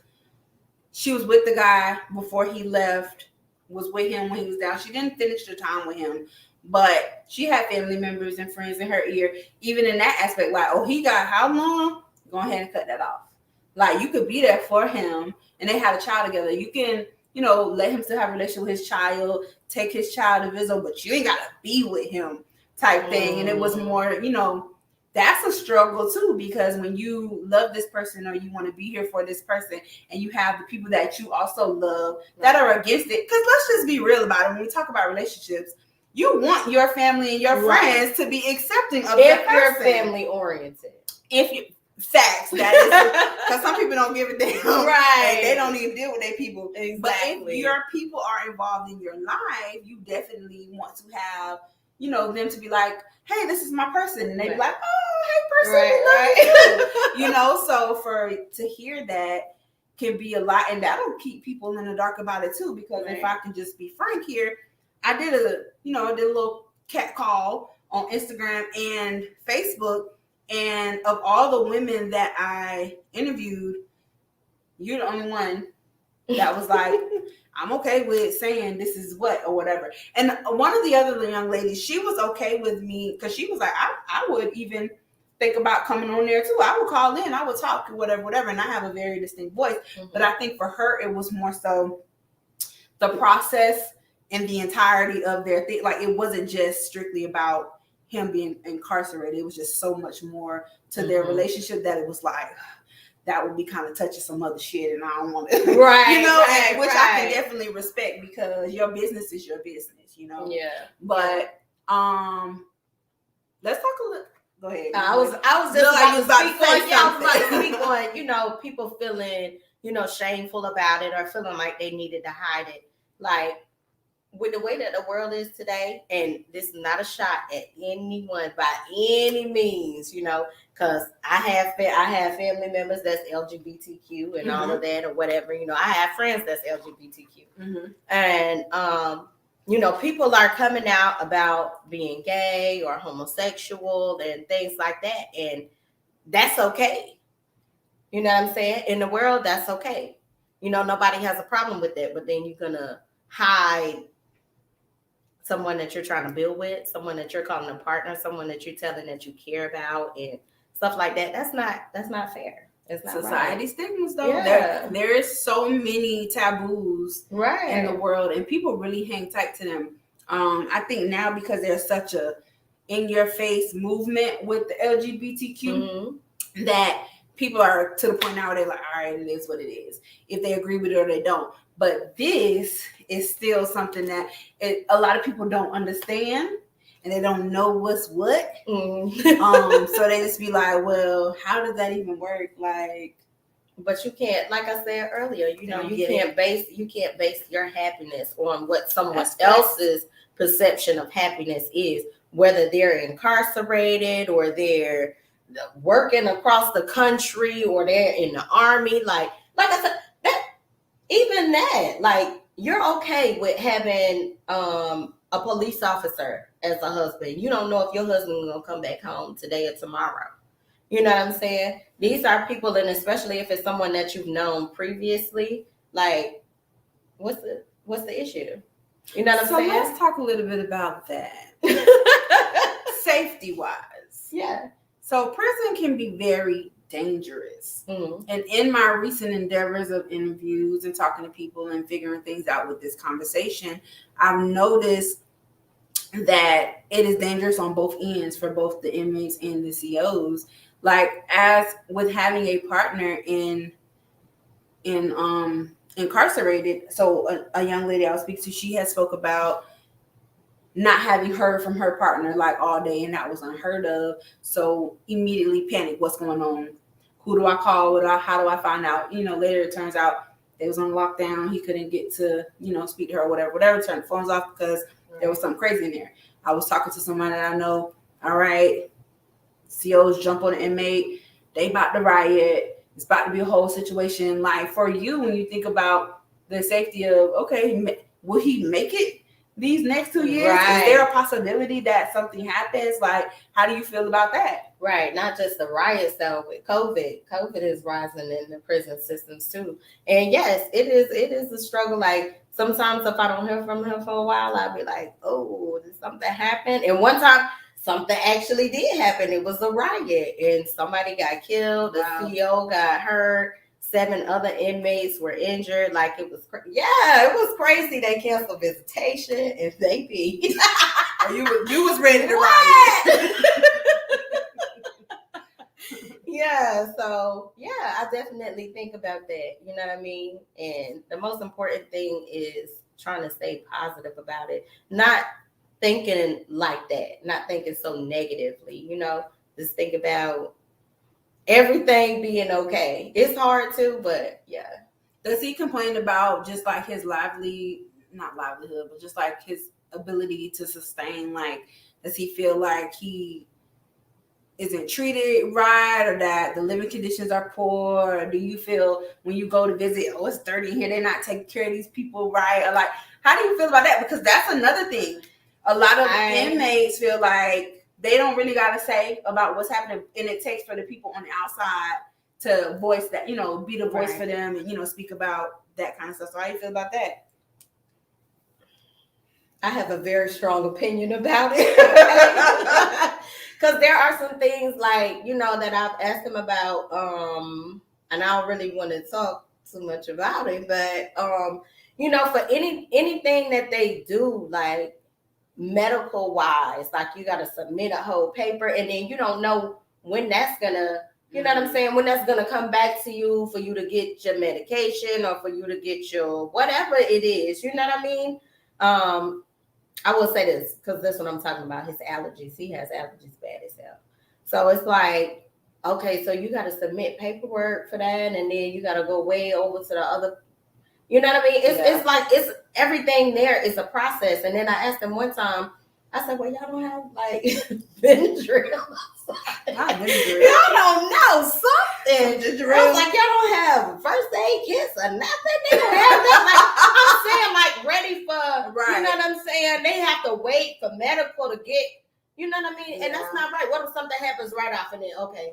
she was with the guy before he left, was with him when he was down. She didn't finish the time with him, but she had family members and friends in her ear, even in that aspect, like, oh, he got how long? Go ahead and cut that off. Like, you could be there for him, and they had a child together. You can, let him still have a relationship with his child, take his child to visit, but you ain't got to be with him type thing. And it was more, that's a struggle too, because when you love this person or you want to be here for this person and you have the people that you also love that are against it, because let's just be real about it. When we talk about relationships, you want your family and your friends to be accepting of that person. If you're family oriented. Facts, that is, because some people don't give a damn. Right. They don't even deal with their people. Exactly. But if your people are involved in your life, you definitely want to have, them to be like, hey, this is my person. And they be like, oh, hey, person, we love you. So to hear that can be a lot. And that'll keep people in the dark about it too. Because if I can just be frank here, I did a little cat call on Instagram and Facebook. And of all the women that I interviewed, you're the only one that was like, I'm okay with saying this is what or whatever. And one of the other young ladies, she was okay with me because she was like, I would even think about coming on there too. I would call in, I would talk, whatever. And I have a very distinct voice. Mm-hmm. But I think for her, it was more so the process and the entirety of their thing. Like, it wasn't just strictly about him being incarcerated. It was just so much more to their relationship that it was like, that would be kind of touching some other shit, and I don't want to, right? You know, right, which right. I can definitely respect because your business is your business, you know. Yeah. But let's talk a little. Go ahead. I was just about to speak on, you know, people feeling, you know, shameful about it or feeling like they needed to hide it. Like, with the way that the world is today, and this is not a shot at anyone by any means, you know, because I have family members that's LGBTQ and all of that or whatever, you know, I have friends that's LGBTQ, and you know, people are coming out about being gay or homosexual and things like that, and that's okay. You know what I'm saying? In the world, that's okay. You know, nobody has a problem with that, but then you're gonna hide someone that you're trying to build with, someone that you're calling a partner, someone that you're telling that you care about and stuff like that. That's not fair. It's not society right. Stigmas though. Yeah. There is so many taboos in the world, and people really hang tight to them. I think now because there's such a in your face movement with the LGBTQ that people are to the point now where they're like, all right, it is what it is. If they agree with it or they don't. But this is still something that a lot of people don't understand, and they don't know what's what. So they just be like, well, how does that even work? Like, but you can't, like I said earlier, you know, you can't base your happiness on what someone else's perception of happiness is, whether they're incarcerated or they're working across the country or they're in the army. Like I said, even that, like, you're okay with having a police officer as a husband. You don't know if your husband is going to come back home today or tomorrow. You know what I'm saying? These are people, and especially if it's someone that you've known previously, like, what's the issue? You know what I'm saying? So let's talk a little bit about that. Safety-wise. Yeah. So prison can be very dangerous. And in my recent endeavors of interviews and talking to people and figuring things out with this conversation, I've noticed that it is dangerous on both ends for both the inmates and the COs. Like, as with having a partner in incarcerated, so a young lady I was speaking to, she had spoke about not having heard from her partner like all day, and that was unheard of. So immediately panic, what's going on? Who do I call? How do I find out? You know, later it turns out they was on lockdown. He couldn't get to, you know, speak to her or whatever, turn the phones off because there was something crazy in there. I was talking to someone that I know, all right, COs jump on an inmate, they about to riot. It's about to be a whole situation. Like, for you, when you think about the safety of, okay, will he make it these next 2 years? Right. Is there a possibility that something happens? Like, how do you feel about that? Right. Not just the riots though, with COVID. COVID is rising in the prison systems too. And yes, it is a struggle. Like, sometimes if I don't hear from him for a while, I'll be like, oh, did something happen? And one time something actually did happen. It was a riot and somebody got killed. The CO got hurt. 7 other inmates were injured. Like, it was it was crazy. They canceled visitation and they be you was ready to riot. Yeah, so I definitely think about that. You know what I mean? And the most important thing is trying to stay positive about it. Not thinking like that, not thinking so negatively, you know, just think about everything being okay. It's hard too, but yeah. Does he complain about just like his not livelihood, but just like his ability to sustain? Like, does he feel like he isn't treated right, or that the living conditions are poor? Or do you feel when you go to visit, oh, it's dirty here, they're not taking care of these people right? Or like, how do you feel about that? Because that's another thing. A lot of inmates feel like they don't really got to say about what's happening, and it takes for the people on the outside to voice that, you know, be the voice for them and, you know, speak about that kind of stuff. So how do you feel about that? I have a very strong opinion about it. Because there are some things like, that I've asked him about, and I don't really want to talk too much about it, but for anything that they do, like medical wise, like you got to submit a whole paper, and then you don't know when that's gonna, you know what I'm saying, when that's gonna come back to you for you to get your medication or for you to get your whatever it is, you know what I mean? I will say this because that's what I'm talking about. His allergies. He has allergies bad as hell. So it's like, okay, so you got to submit paperwork for that, and then you got to go way over to the other. You know what I mean? It's like it's everything there is a process. And then I asked him one time. I said, "Well, y'all don't have like Benadryl." Y'all don't know something. I was like, y'all don't have first aid kits or nothing. They don't have that. Like I'm saying, like ready for, you know what I'm saying? They have to wait for medical to get, you know what I mean? And that's not right. What if something happens right off and then, okay,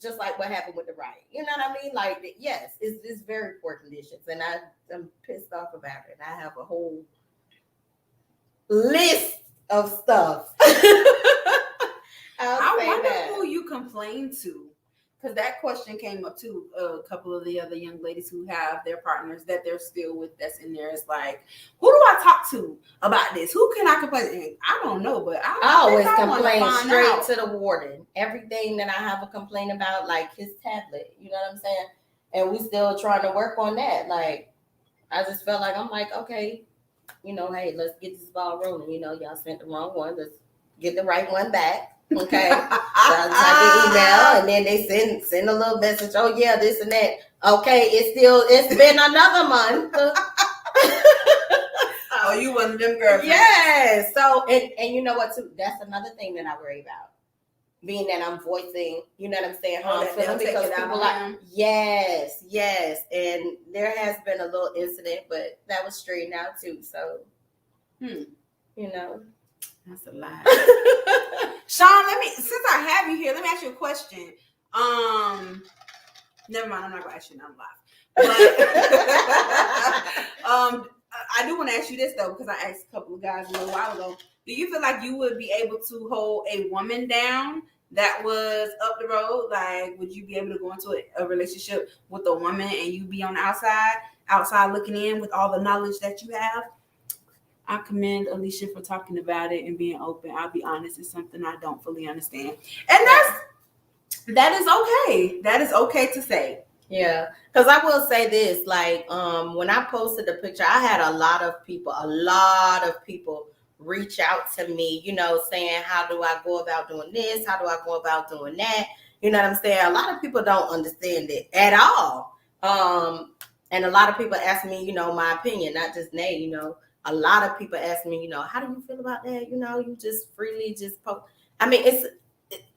just like what happened with the riot? You know what I mean? Like, yes, it's very poor conditions. And I'm pissed off about it. I have a whole list of stuff. I wonder who you complain to, because that question came up too. A couple of the other young ladies who have their partners that they're still with, that's in there. It's like, who do I talk to about this? Who can I complain to? I don't know, but I always complain straight to the warden. Everything that I have a complaint about, like his tablet, you know what I'm saying? And we still trying to work on that. Like, I just felt like, I'm like, okay, hey, let's get this ball rolling. Y'all sent the wrong one. Let's get the right one back. Okay. So I type an email and then they send a little message. Oh yeah, this and that. Okay, it's been another month. Oh, you one of them girls. Yes. So and you know what too? That's another thing that I worry about. Being that I'm voicing, you know what I'm saying, how I'm feeling, because people like, yes. And there has been a little incident, but that was straightened out too. So that's a lie. Sean, since I have you here, let me ask you a question. Never mind, I'm not gonna ask you now, I'm live. But I do want to ask you this though, because I asked a couple of guys a little while ago. Do you feel like you would be able to hold a woman down that was up the road? Like, would you be able to go into a relationship with a woman and you be on the outside looking in with all the knowledge that you have? I commend Alicia for talking about it and being open. I'll be honest, it's something I don't fully understand. And that is okay. That is okay to say. Yeah, because I will say this, like, when I posted the picture, I had a lot of people reach out to me, saying, how do I go about doing this? How do I go about doing that? You know what I'm saying? A lot of people don't understand it at all. And a lot of people ask me, my opinion, not just Nay, a lot of people ask me, how do you feel about that? You just freely just post. I mean,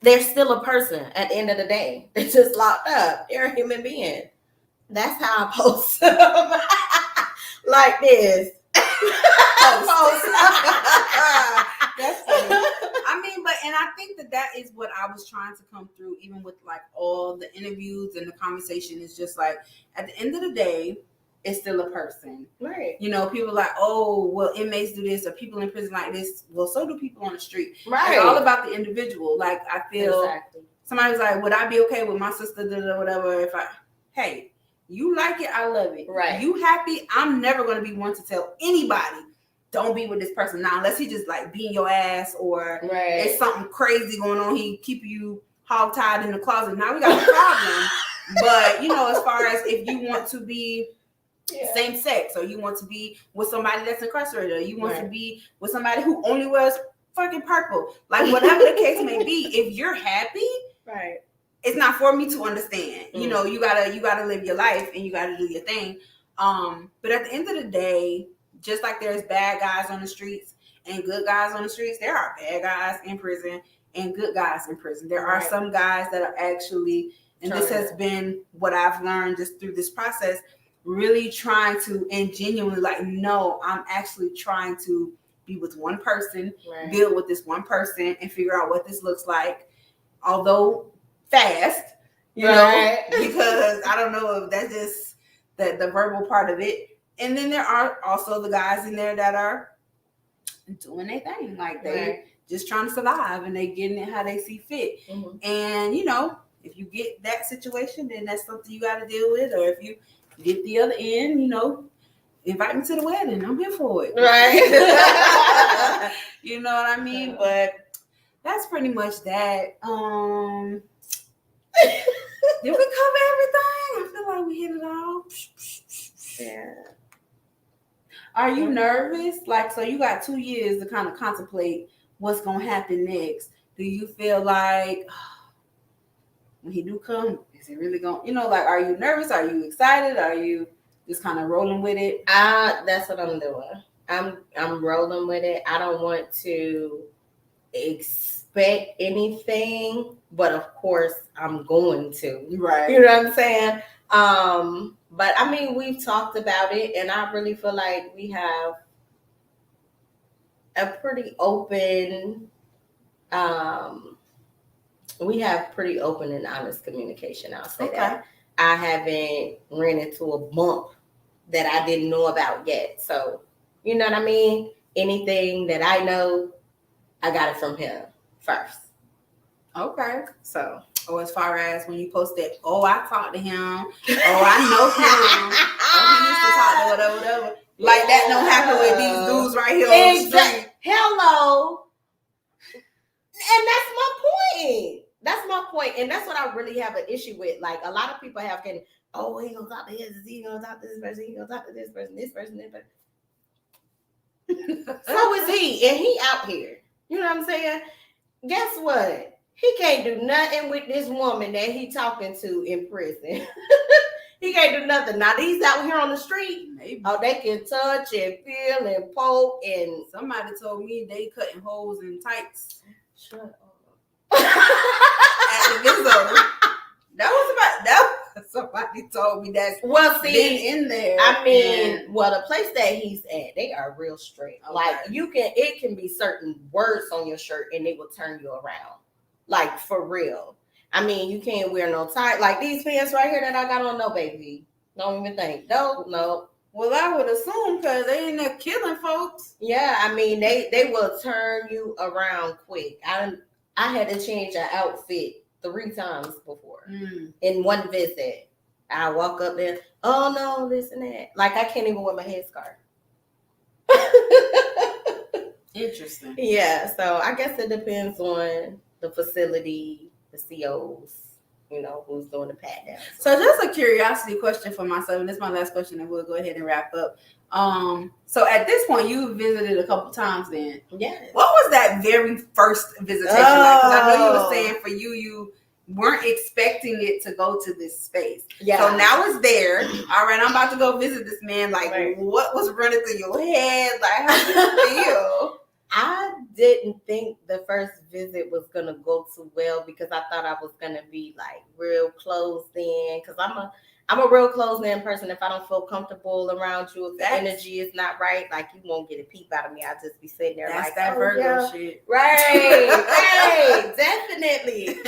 they're still a person at the end of the day. They're just locked up. They're a human being. That's how I post like this. That's funny. I mean, and I think that is what I was trying to come through, even with like all the interviews and the conversation. Is just like, at the end of the day, it's still a person. Right. People are like, oh, well, inmates do this, or people in prison like this. Well, so do people on the street. Right. It's all about the individual. Like, I feel somebody was like, would I be okay with my sister, whatever, if hey, you like it, I love it. Right. You happy? I'm never going to be one to tell anybody, don't be with this person now, unless he just like beating your ass, or it's something crazy going on. He keep you hog-tied in the closet. Now we got a problem. But, as far as if you want to be same sex, or you want to be with somebody that's incarcerated, or you want to be with somebody who only wears fucking purple, like whatever the case may be, if you're happy, it's not for me to understand. You gotta live your life and you gotta do your thing. But at the end of the day, just like there's bad guys on the streets and good guys on the streets, there are bad guys in prison and good guys in prison. There are some guys that are actually, and this has been what I've learned just through this process, really trying to, and genuinely like, no, I'm actually trying to be with one person, build with this one person, and figure out what this looks like. Although fast, because I don't know if that's just the verbal part of it. And then there are also the guys in there that are doing their thing. Like they just trying to survive and they getting it how they see fit. Mm-hmm. And if you get that situation, then that's something you got to deal with. Or if you get the other end, invite me to the wedding. I'm here for it. Right. You know what I mean? But that's pretty much that. Did we cover everything? I feel like we hit it all. Yeah. Are you nervous? Like, so you got 2 years to kind of contemplate what's going to happen next. Do you feel like when he do come, is he really going, are you nervous? Are you excited? Are you just kind of rolling with it? That's what I'm doing. I'm rolling with it. I don't want to expect anything, but of course I'm going to. Right. You know what I'm saying? But I mean, we've talked about it, and I really feel like we have a pretty open, pretty open and honest communication. I'll say that. I haven't ran into a bump that I didn't know about yet. So, you know what I mean? Anything that I know, I got it from him first. Okay. So, as far as when you posted, I talked to him. I know him. He used to talk to whatever. Like that don't happen with these dudes right here on the street. Hello. And that's my point. That's my point. And that's what I really have an issue with. Like a lot of people have he gonna talk to he gonna talk to this person, he gonna talk to this person, this person. So is he, and he out here. You know what I'm saying? Guess what? He can't do nothing with this woman that he talking to in prison. He can't do nothing. Now these out here on the street, maybe. They can touch and feel and poke. And somebody told me they cutting holes in tights. Shut up. At the Vizzo. Somebody told me that's been in there. I mean, the place that he's at, they are real straight. Okay. Like it can be certain words on your shirt and it will turn you around. Like for real. I mean, you can't wear no tie. Like these pants right here that I got on, no baby. Don't even think. No. Well, I would assume because they in there killing folks. Yeah, I mean they will turn you around quick. I had to change an outfit 3 times before in one visit. I walk up there, oh no, this and that. Like I can't even wear my headscarf. Interesting. Yeah, so I guess it depends on the facility, the COs, who's doing the pat down. So just a curiosity question for myself, and this is my last question, and we'll go ahead and wrap up. So at this point, you visited a couple times then. Yeah. What was that very first visitation like? Because I know you were saying for you weren't expecting it to go to this space. Yeah. So now it's there. All right, I'm about to go visit this man. Like, what was running through your head? Like, how did you feel? I didn't think the first visit was gonna go too well because I thought I was gonna be like real closed in. Because I'm a real closed in person. If I don't feel comfortable around you, if the energy is not right, like you won't get a peep out of me. I'll just be sitting there that's like that Virgo shit. Right, definitely.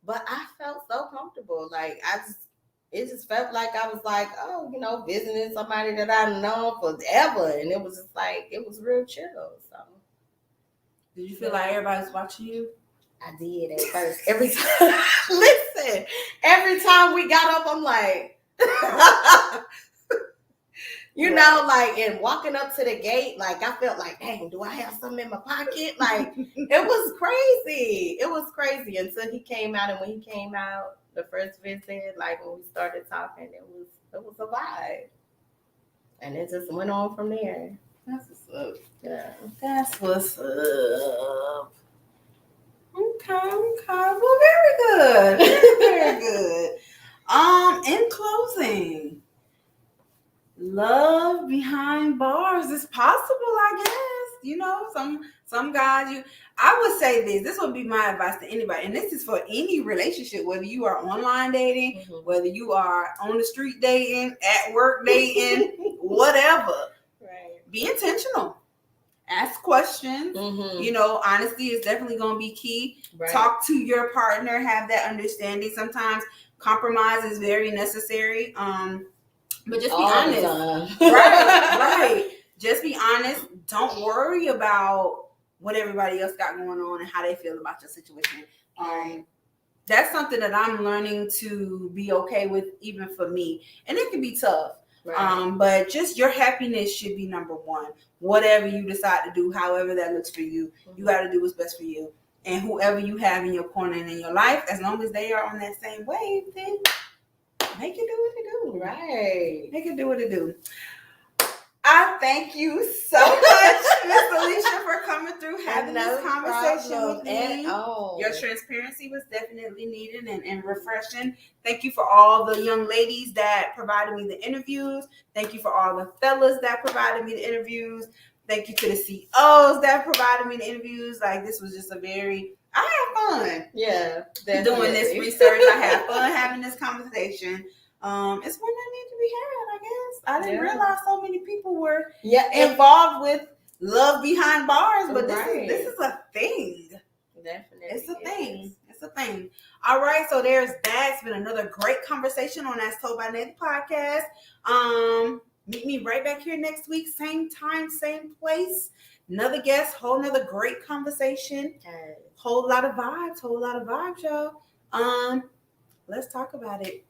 But I felt so comfortable. Like it just felt like I was like, visiting somebody that I've known forever. And it was just like, it was real chill. So did you feel like everybody was watching you? I did at first. Every time, listen, every time we got up, I'm like, and walking up to the gate, like I felt like, dang, do I have something in my pocket? Like it was crazy. It was crazy until he came out. And when he came out, the first visit, like when we started talking, it was a vibe. And it just went on from there. That's what's up. Yeah. That's what's up. Okay. Well, very good. Very good. In closing, love behind bars is possible, I guess. Some guys, I would say this would be my advice to anybody, and this is for any relationship, whether you are online dating, whether you are on the street dating, at work dating, whatever. Right. Be intentional. Ask questions. Honesty is definitely going to be key. Right. Talk to your partner. Have that understanding. Sometimes compromise is very necessary. But just be honest. Right. Just be honest. don't worry about what everybody else got going on and how they feel about your situation. That's something that I'm learning to be okay with, even for me. And it can be tough. Right. But just your happiness should be number one. Whatever you decide to do, however that looks for you, you got to do what's best for you. And whoever you have in your corner and in your life, as long as they are on that same wave, then make it do what it do. Right. Make it do what it do. I thank you so much, Miss Alicia, for coming through, having this conversation with me. Your transparency was definitely needed and refreshing. Thank you for all the young ladies that provided me the interviews. Thank you for all the fellas that provided me the interviews. Thank you to the CEOs that provided me the interviews. Like, this was just I had fun. Yeah, definitely. Doing this research. I had fun having this conversation. It's one that needs to be had, I guess. I didn't realize so many people were involved with love behind bars, but this is a thing. Definitely. It's a thing. It's a thing. All right, so there's that. It's been another great conversation on As Told by Nathan podcast. Meet me right back here next week, same time, same place. Another guest, whole another great conversation. Whole lot of vibes, y'all. Let's talk about it.